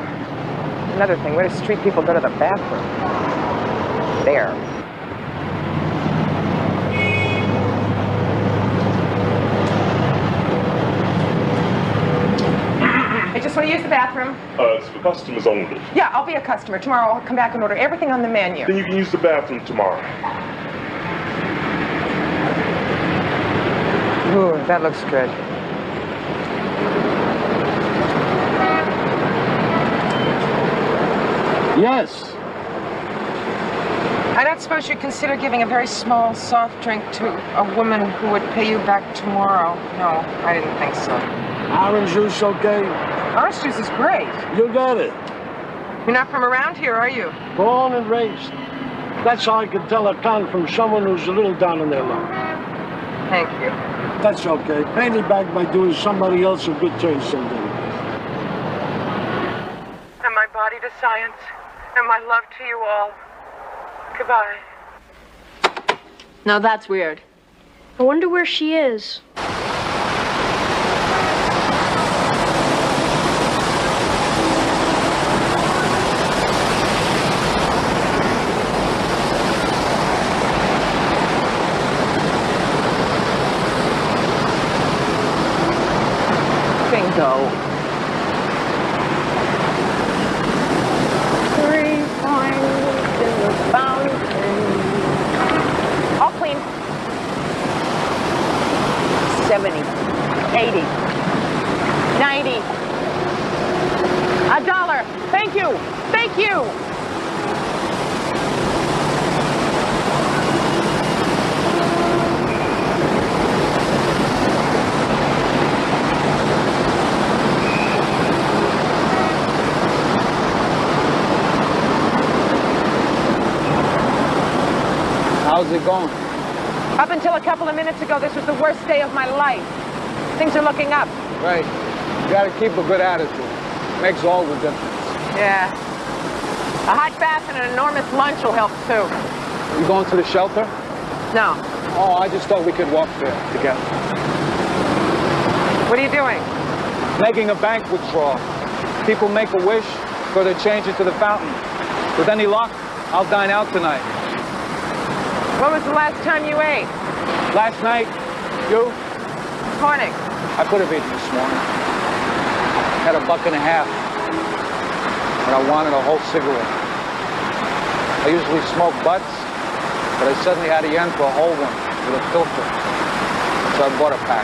Another thing, where do street people go to the bathroom? There. I just want to use the bathroom. It's for customers only. Yeah, I'll be a customer. Tomorrow I'll come back and order everything on the menu. Then you can use the bathroom tomorrow. Ooh, that looks good. Yes. I don't suppose you'd consider giving a very small soft drink to a woman who would pay you back tomorrow? No, I didn't think so. Orange juice, okay? Orange juice is great. You got it. You're not from around here, are you? Born and raised. That's how I can tell a con from someone who's a little down on their luck. Thank you. That's okay. Pay me back by doing somebody else a good turn someday. And my body to science, and my love to you all. Goodbye. Now that's weird. I wonder where she is. Bingo. 3 points in the fountain. All clean. 70, 80, 90. $1. Thank you. Thank you. How's it going? Up until a couple of minutes ago, this was the worst day of my life. Things are looking up. Right. You gotta keep a good attitude. Makes all the difference. Yeah. A hot bath and an enormous lunch will help, too. You going to the shelter? No. Oh, I just thought we could walk there together. What are you doing? Making a bank withdrawal. People make a wish, go to change it to the fountain. With any luck, I'll dine out tonight. When was the last time you ate? Last night, you? Morning. I could have eaten this morning. Had $1.50, but I wanted a whole cigarette. I usually smoke butts, but I suddenly had a yen for a whole one with a filter, so I bought a pack.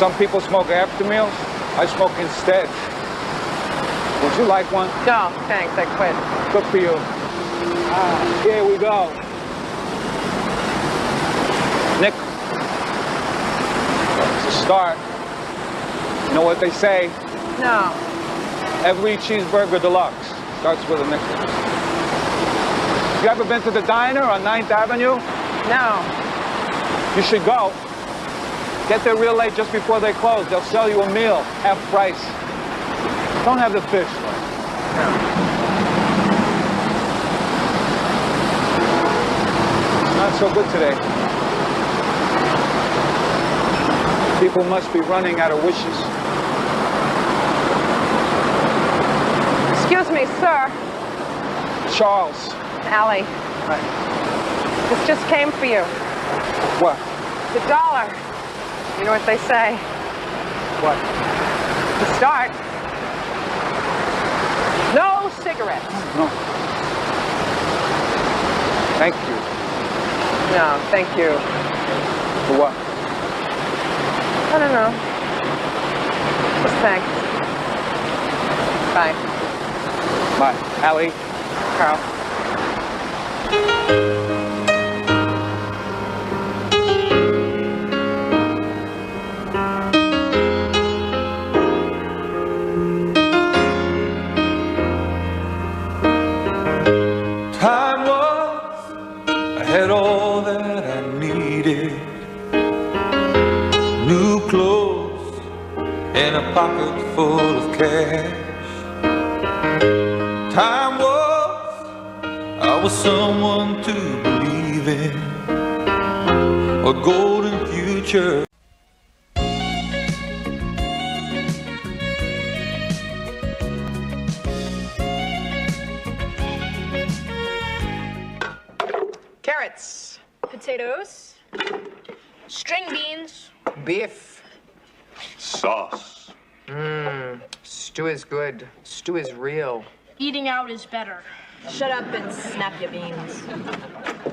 Some people smoke after meals. I smoke instead. Would you like one? No, thanks. I quit. Good for you. Here we go. Nick. It's a start. You know what they say? No. Every cheeseburger deluxe starts with a nickel. You ever been to the diner on 9th Avenue? No. You should go. Get there real late just before they close. They'll sell you a meal, half price. Don't have the fish, though. No. Not so good today. People must be running out of wishes. Excuse me, sir. Charles. Allie. Hi. This just came for you. What? The $1. You know what they say? What? To start. No cigarettes. No. Thank you. No, thank you. For what? I don't know. Just thanks. Bye. Bye. Allie. Carl. and a pocket full of cash. Time was, I was someone to believe in, a golden future. Carrots. Potatoes. String beans. Beef. Sauce. Stew is good. Stew is real. Eating out is better. Shut up and snap your beans.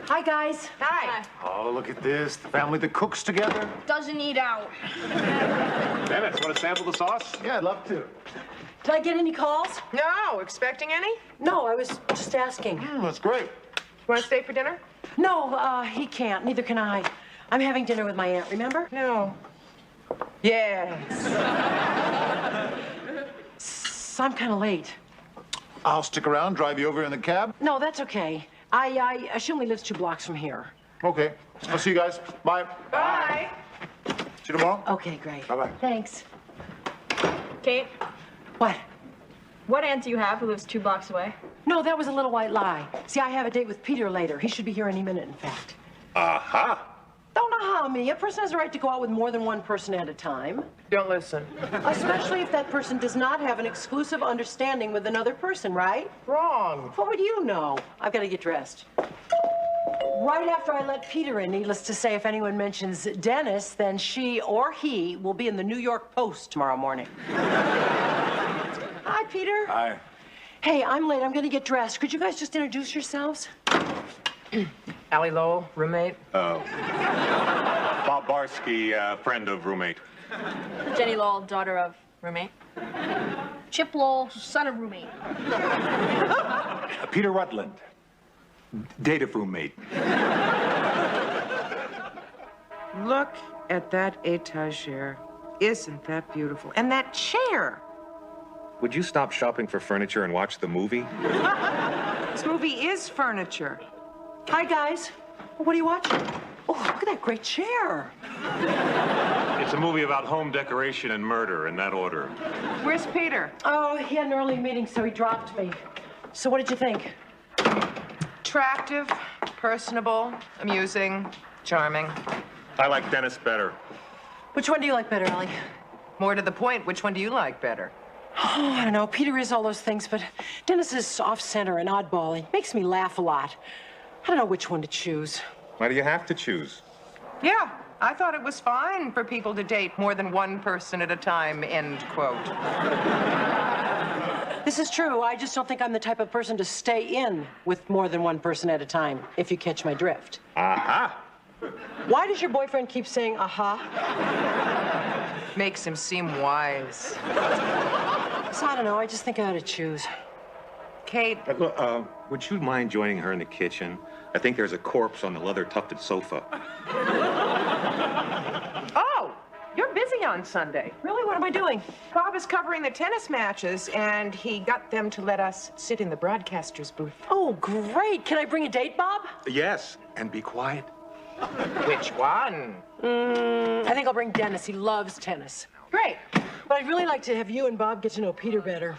Hi, guys. Hi. Oh, look at this. The family that cooks together. Doesn't eat out. Dennis, want to sample the sauce? Yeah, I'd love to. Did I get any calls? No, expecting any? No, I was just asking. That's great. You want to stay for dinner? No, he can't. Neither can I. I'm having dinner with my aunt, remember? No. Yes. I'm kind of late. I'll stick around, drive you over in the cab. No, that's okay. She only lives 2 blocks from here. Okay. I'll see you guys. Bye. Bye. See you tomorrow. Okay, great. Bye-bye. Thanks. Kate, What? what aunt do you have who lives 2 blocks away? No, that was a little white lie. See, I have a date with Peter later. He should be here any minute, in fact. Aha. Don't aha me. A person has a right to go out with more than one person at a time. Don't listen. Especially if that person does not have an exclusive understanding with another person, right? Wrong. What would you know? I've got to get dressed. Right after I let Peter in, needless to say, if anyone mentions Dennis, then she or he will be in the New York Post tomorrow morning. Hi, Peter. Hi. Hey, I'm late. I'm going to get dressed. Could you guys just introduce yourselves? Allie Lowell, roommate. Bob Barsky, friend of roommate. Jennie Lowell, daughter of roommate. Chip Lowell, son of roommate. Peter Rutland, date of roommate. Look at that etagere. Isn't that beautiful? And that chair. Would you stop shopping for furniture and watch the movie? This movie is furniture. Hi, guys. What are you watching? Oh, look at that great chair. It's a movie about home decoration and murder, in that order. Where's Peter? Oh, he had an early meeting, so he dropped me. So what did you think? Attractive, personable, amusing, charming. I like Dennis better. Which one do you like better, Allie? More to the point, which one do you like better? Oh, I don't know. Peter is all those things, but Dennis is off-center and oddball. He makes me laugh a lot. I don't know which one to choose. Why do you have to choose? Yeah, I thought it was fine for people to date more than one person at a time, end quote. This is true. I just don't think I'm the type of person to stay in with more than one person at a time, if you catch my drift. Aha! Why does your boyfriend keep saying aha? Makes him seem wise. So I don't know. I just think I ought to choose. Kate. Would you mind joining her in the kitchen? I think there's a corpse on the leather-tufted sofa. Oh, you're busy on Sunday. Really? What am I doing? Bob is covering the tennis matches, and he got them to let us sit in the broadcaster's booth. Oh, great. Can I bring a date, Bob? Yes, and be quiet. Which one? I think I'll bring Dennis. He loves tennis. Great. But I'd really like to have you and Bob get to know Peter better.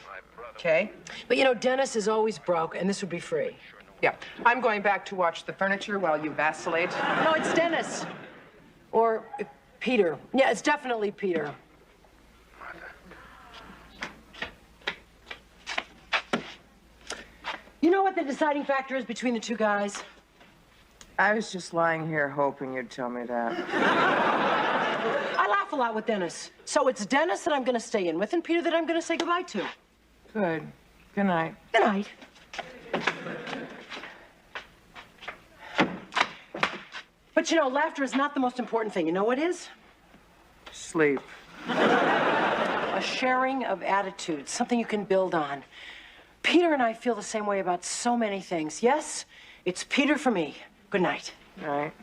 Okay. But you know, Dennis is always broke, and this would be free. Yeah. I'm going back to watch the furniture while you vacillate. No, it's Dennis. Or Peter. Yeah, it's definitely Peter. You know what the deciding factor is between the two guys? I was just lying here hoping you'd tell me that. I laugh a lot with Dennis. So it's Dennis that I'm going to stay in with and Peter that I'm going to say goodbye to. Good. Good night. Good night. But you know, laughter is not the most important thing. You know what is? Sleep. A sharing of attitudes, something you can build on. Peter and I feel the same way about so many things. Yes, it's Peter for me. Good night. All right.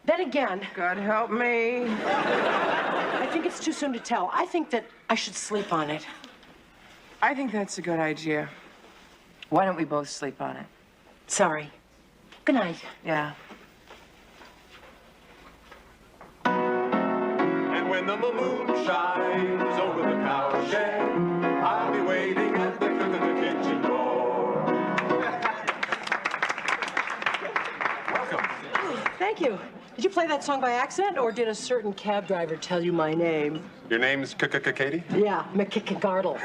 Then again... God help me. I think it's too soon to tell. I think that I should sleep on it. I think that's a good idea. Why don't we both sleep on it? Sorry. Good night. Yeah. When the moon shines over the cow shed, I'll be waiting at the kitchen door. Welcome. Thank you. Did you play that song by accident, or did a certain cab driver tell you my name? Your name's Katie? Yeah, McKickagardle.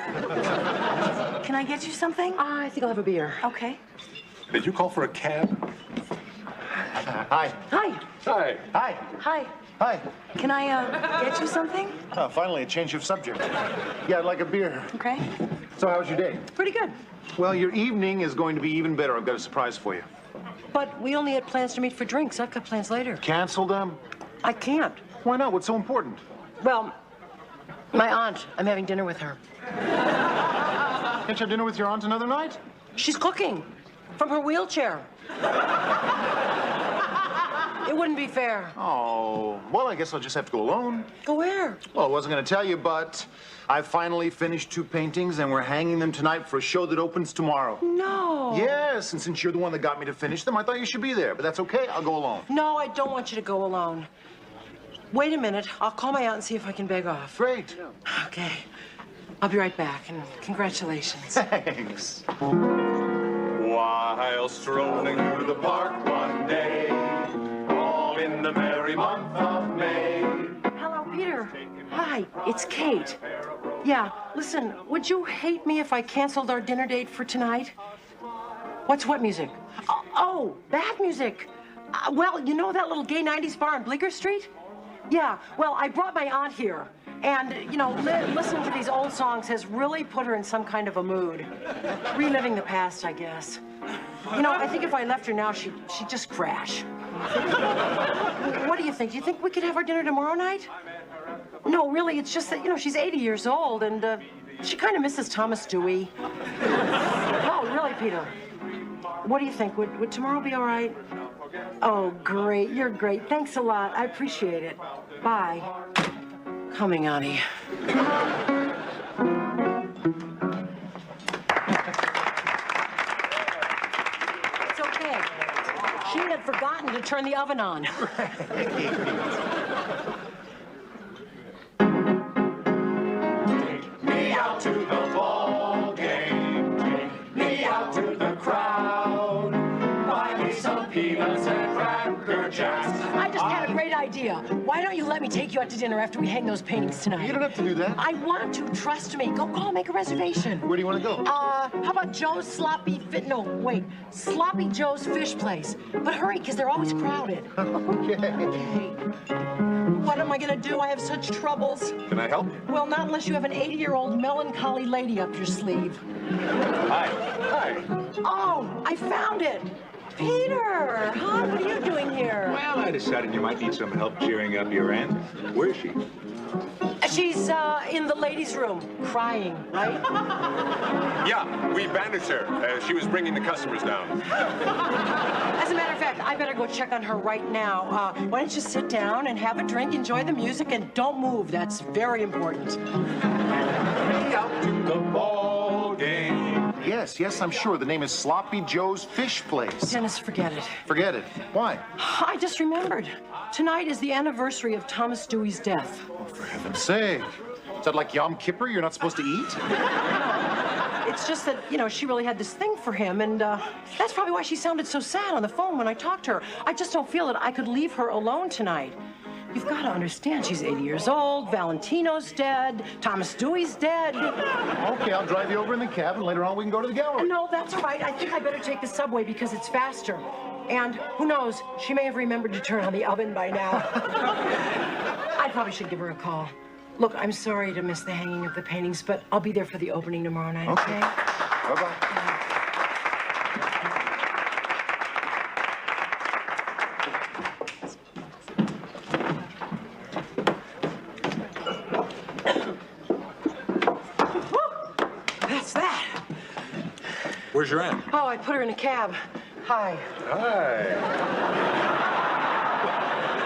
Can I get you something? I think I'll have a beer. Okay. Did you call for a cab? Hi. Hi. Hi. Hi. Hi. Hi. Can I get you something? Oh, finally, a change of subject. Yeah, I'd like a beer. Okay. So how was your day? Pretty good. Well, your evening is going to be even better. I've got a surprise for you. But we only had plans to meet for drinks. I've got plans later. Cancel them? I can't. Why not? What's so important? Well, my aunt. I'm having dinner with her. Can't you have dinner with your aunt another night? She's cooking from her wheelchair. It wouldn't be fair. Oh, well, I guess I'll just have to go alone. Go where? Well, I wasn't going to tell you, but I finally finished 2 paintings, and we're hanging them tonight for a show that opens tomorrow. No. Yes, and since you're the one that got me to finish them, I thought you should be there. But that's okay. I'll go alone. No, I don't want you to go alone. Wait a minute. I'll call my aunt and see if I can beg off. Great. Okay. I'll be right back, and congratulations. Thanks. While strolling through the park one day, all in the merry month of May. Hello, Peter. Hi, it's Kate. Yeah, listen, would you hate me if I canceled our dinner date for tonight? What's what music? Oh, that music. Well, you know that little gay 90s bar on Bleecker Street? Yeah, well, I brought my aunt here. And, you know, listening to these old songs has really put her in some kind of a mood. Reliving the past, I guess. You know, I think if I left her now, she'd just crash. What do you think? Do you think we could have our dinner tomorrow night? No, really, it's just that, you know, she's 80 years old, and she kind of misses Thomas Dewey. No, really, Peter. What do you think? Would tomorrow be all right? Oh, great. You're great. Thanks a lot. I appreciate it. Bye. Coming, Auntie. It's okay. She had forgotten to turn the oven on. Take me out to the ball game. Take me out to the crowd. Buy me some peanuts and Cracker Jacks. I just had a great idea. Why don't you let me take you out to dinner after we hang those paintings tonight? You don't have to do that. I want to. Trust me. Go call, make a reservation. Where do you want to go? How about Joe's Sloppy Joe's Fish Place. But hurry, because they're always crowded. Okay. What am I going to do? I have such troubles. Can I help? Well, not unless you have an 80-year-old melancholy lady up your sleeve. Hi. Hi. Oh, I found it. Peter! Hi, what are you doing here? Well, I decided you might need some help cheering up your aunt. Where is she? She's in the ladies' room, crying, right? Yeah, we bandaged her. She was bringing the customers down. As a matter of fact, I better go check on her right now. Why don't you sit down and have a drink, enjoy the music, and don't move. That's very important. Me out to the ball game. Yes, I'm sure. The name is Sloppy Joe's Fish Place. Dennis, forget it. Forget it. Why? I just remembered. Tonight is the anniversary of Thomas Dewey's death. Oh, for heaven's sake. Is that like Yom Kippur you're not supposed to eat? It's just that, you know, she really had this thing for him, and that's probably why she sounded so sad on the phone when I talked to her. I just don't feel that I could leave her alone tonight. You've got to understand, she's 80 years old, Valentino's dead, Thomas Dewey's dead. Okay, I'll drive you over in the cab, and later on we can go to the gallery. No, that's all right. I think I better take the subway because it's faster. And who knows, she may have remembered to turn on the oven by now. I probably should give her a call. Look, I'm sorry to miss the hanging of the paintings, but I'll be there for the opening tomorrow night, okay? Bye-bye. Where's your aunt? Oh, I put her in a cab. Hi. Hi.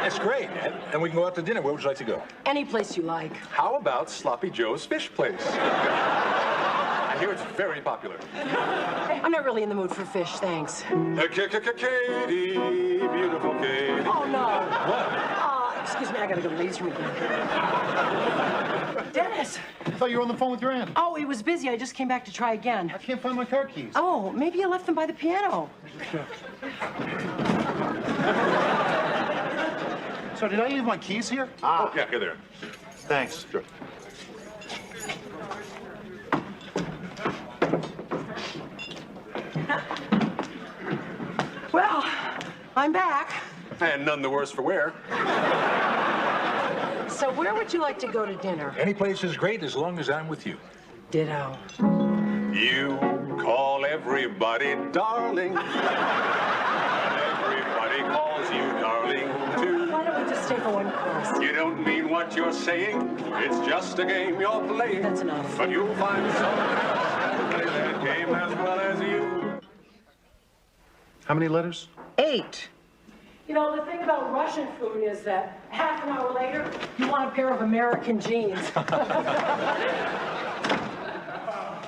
That's great. And we can go out to dinner. Where would you like to go? Any place you like. How about Sloppy Joe's Fish Place? I hear it's very popular. I'm not really in the mood for fish, thanks. Katie, beautiful Katie. Oh, no. What? Excuse me. me, I gotta go to the ladies' room again. Dennis! I thought you were on the phone with your aunt. Oh, it was busy. I just came back to try again. I can't find my car keys. Oh, maybe you left them by the piano. So did I leave my keys here? Oh, yeah, here there. Thanks. Sure. Well, I'm back. And none the worse for wear. So where would you like to go to dinner? Any place is great as long as I'm with you. Ditto. You call everybody darling. Everybody calls you darling, too. Why don't we just stay for one course? You don't mean what you're saying. It's just a game you're playing. That's enough. But you'll find someone else can play that game as well as you. How many letters? 8. You know, the thing about Russian food is that half an hour later, you want a pair of American jeans.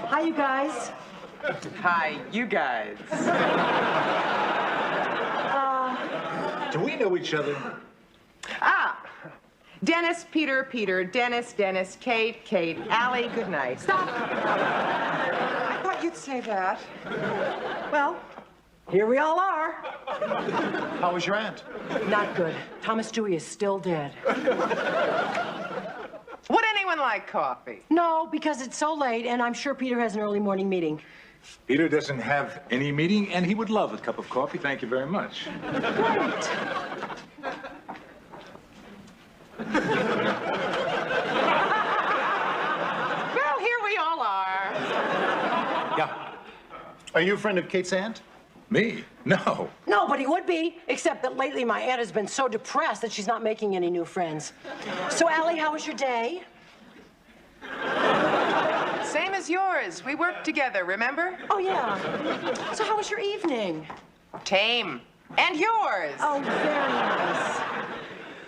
Hi, you guys. Hi, you guys. Do we know each other? Dennis, Peter, Peter, Dennis, Dennis, Kate, Kate, Allie, good night. Stop. I thought you'd say that. Well, here we all are. How was your aunt? Not good. Thomas Dewey is still dead. Would anyone like coffee? No, because it's so late, and I'm sure Peter has an early morning meeting. Peter doesn't have any meeting, and he would love a cup of coffee. Thank you very much. Great. Well, here we all are. Yeah. Are you a friend of Kate's aunt? Me? No. No, but he would be, except that lately my aunt has been so depressed that she's not making any new friends. So, Allie, how was your day? Same as yours. We worked together, remember? Oh, yeah. So how was your evening? Tame. And yours. Oh, very nice.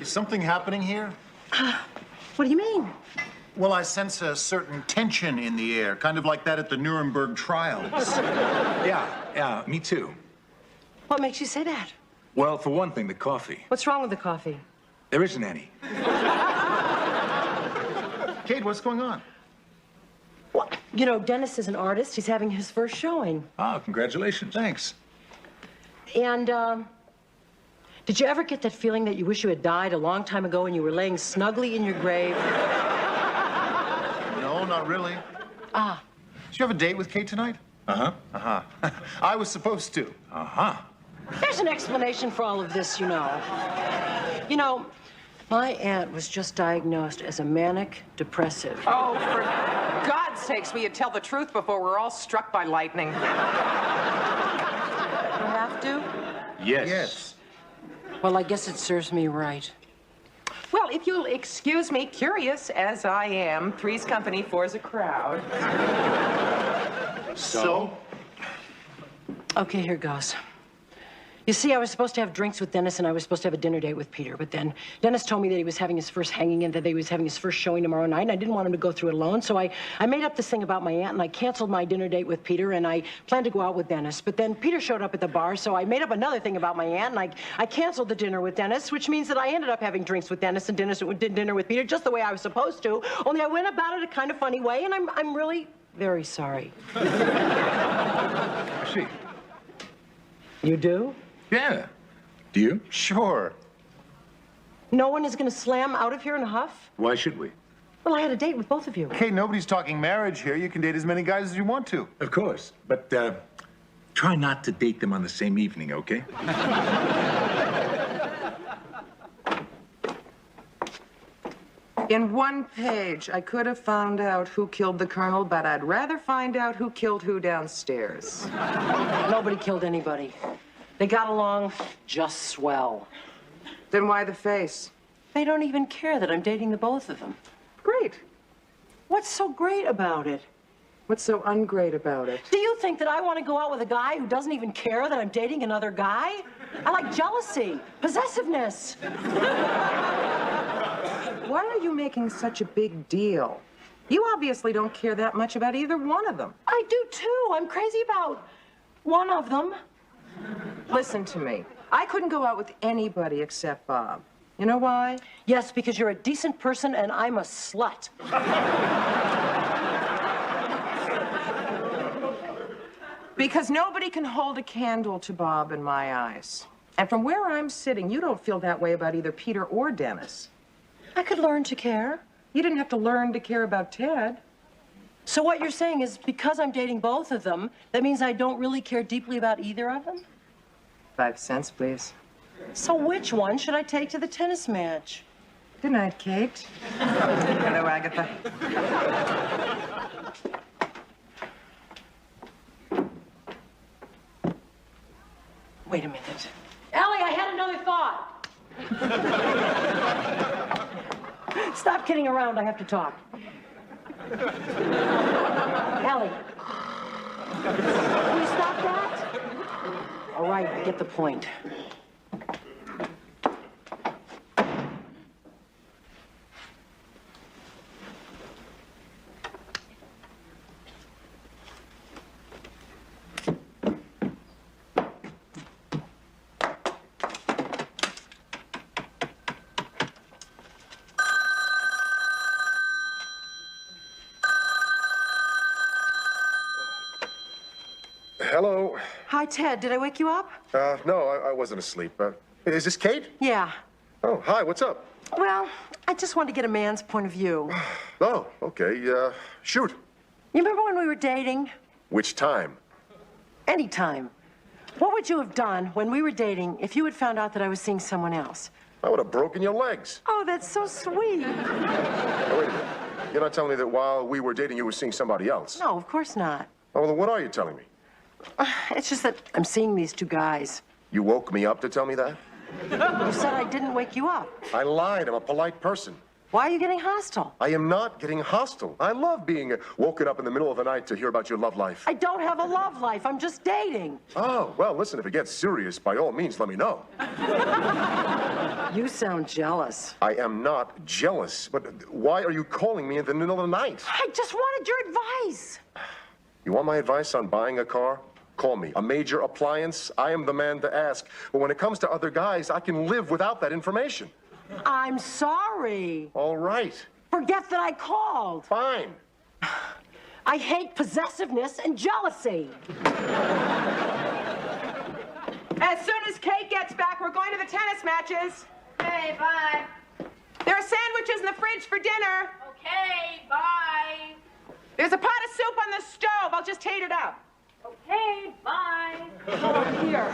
Is something happening here? What do you mean? Well, I sense a certain tension in the air, kind of like that at the Nuremberg trials. Yeah, me too. What makes you say that? Well, for one thing, the coffee. What's wrong with the coffee? There isn't any. Kate, what's going on? Well, you know, Dennis is an artist. He's having his first showing. Oh, congratulations. Thanks. And, did you ever get that feeling that you wish you had died a long time ago and you were laying snugly in your grave? No, not really. Ah. Did you have a date with Kate tonight? Uh-huh. Uh-huh. I was supposed to. Uh-huh. There's an explanation for all of this, you know. You know, my aunt was just diagnosed as a manic depressive. Oh, for God's sakes, will you tell the truth before we're all struck by lightning? You have to? Yes. Well, I guess it serves me right. Well, if you'll excuse me, curious as I am, three's company, four's a crowd. So? Okay, here goes. You see, I was supposed to have drinks with Dennis, and I was supposed to have a dinner date with Peter. But then Dennis told me that he was having his first hanging and that he was having his first showing tomorrow night, and I didn't want him to go through it alone. So I made up this thing about my aunt, and I canceled my dinner date with Peter, and I planned to go out with Dennis. But then Peter showed up at the bar, so I made up another thing about my aunt, and I canceled the dinner with Dennis, which means that I ended up having drinks with Dennis and did dinner with Peter just the way I was supposed to. Only I went about it a kind of funny way, and I'm really very sorry. I see. You do? Yeah. Do you? Sure. No one is going to slam out of here in a huff? Why should we? Well, I had a date with both of you. Kate, nobody's talking marriage here. You can date as many guys as you want to. Of course. But, try not to date them on the same evening, okay? In one page, I could have found out who killed the colonel, but I'd rather find out who killed who downstairs. Nobody killed anybody. They got along just swell. Then why the face? They don't even care that I'm dating the both of them. Great. What's so great about it? What's so ungreat about it? Do you think that I want to go out with a guy who doesn't even care that I'm dating another guy? I like jealousy, possessiveness. Why are you making such a big deal? You obviously don't care that much about either one of them. I do too. I'm crazy about one of them. Listen to me. I couldn't go out with anybody except Bob. You know why? Yes, because you're a decent person and I'm a slut. Because nobody can hold a candle to Bob in my eyes. And from where I'm sitting, you don't feel that way about either Peter or Dennis. I could learn to care. You didn't have to learn to care about Ted. So what you're saying is because I'm dating both of them, that means I don't really care deeply about either of them? 5 cents, please. So which one should I take to the tennis match? Good night, Kate. Hello, Agatha. Wait a minute. Allie, I had another thought. Stop kidding around. I have to talk. Allie. Will you stop that? All right, I get the point. Hello. Hi, Ted. Did I wake you up? No, I wasn't asleep. Is this Kate? Yeah. Oh, hi, what's up? Well, I just wanted to get a man's point of view. Oh, okay, shoot. You remember when we were dating? Which time? Anytime. What would you have done when we were dating if you had found out that I was seeing someone else? I would have broken your legs. Oh, that's so sweet. Now, wait a minute. You're not telling me that while we were dating, you were seeing somebody else? No, of course not. Oh, well, then what are you telling me? It's just that I'm seeing these two guys. You woke me up to tell me that? You said I didn't wake you up. I lied. I'm a polite person. Why are you getting hostile? I am not getting hostile. I love being woken up in the middle of the night to hear about your love life. I don't have a love life. I'm just dating. Oh, well, listen, if it gets serious, by all means, let me know. You sound jealous. I am not jealous, but why are you calling me in the middle of the night? I just wanted your advice. You want my advice on buying a car? Call me. A major appliance? I am the man to ask. But when it comes to other guys, I can live without that information. I'm sorry. All right. Forget that I called. Fine. I hate possessiveness and jealousy. As soon as Kate gets back, we're going to the tennis matches. Okay, bye. There are sandwiches in the fridge for dinner. Okay, bye. There's a pot of soup on the stove. I'll just heat it up. Okay, bye. Here.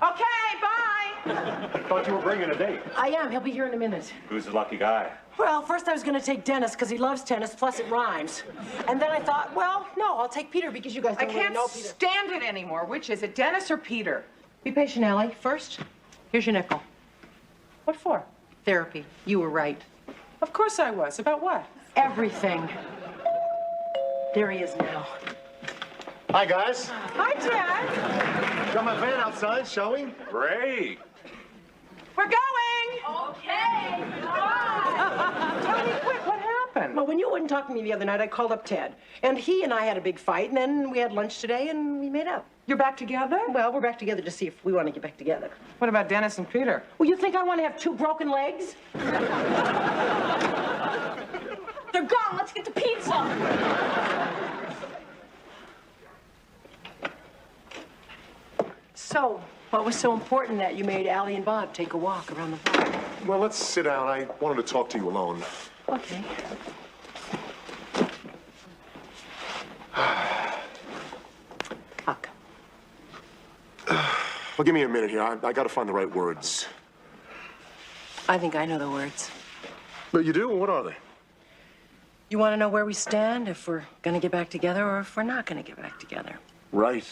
Okay, bye. I thought you were bringing a date. I am. He'll be here in a minute. Who's the lucky guy? Well, first I was going to take Dennis because he loves tennis, plus it rhymes. And then I thought, well, no, I'll take Peter because you guys don't really know Peter. I can't stand it anymore. Which is it, Dennis or Peter? Be patient, Allie. First, here's your nickel. What for? Therapy. You were right. Of course I was. About what? Everything. There he is now. Hi, guys. Hi, Dad. Got my van outside, shall we? Great. We're going. Okay, Tell me quick, what happened? Well, when you wouldn't talk to me the other night, I called up Ted. And he and I had a big fight, and then we had lunch today, and we made up. You're back together? Well, we're back together to see if we want to get back together. What about Dennis and Peter? Well, you think I want to have 2 broken legs? they're gone. Let's get the pizza. So, what was so important that you made Allie and Bob take a walk around the block? Well, let's sit down. I wanted to talk to you alone. Okay. Huck. Well, give me a minute here. I got to find the right words. I think I know the words. But you do? What are they? You want to know where we stand, if we're going to get back together or if we're not going to get back together? Right.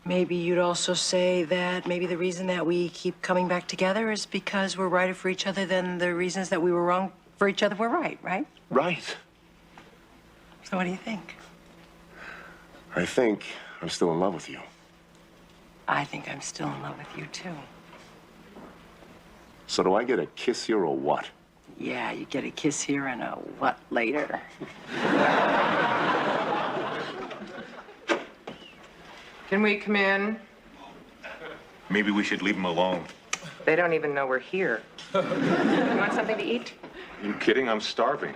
Maybe you'd also say that maybe the reason that we keep coming back together is because we're righter for each other than the reasons that we were wrong for each other were right? Right. So what do you think? I think I'm still in love with you. I think I'm still in love with you, too. So do I get a kiss here or what? Yeah, you get a kiss here and a what later. Can we come in? Maybe we should leave him alone. They don't even know we're here. You want something to eat? Are you kidding? I'm starving.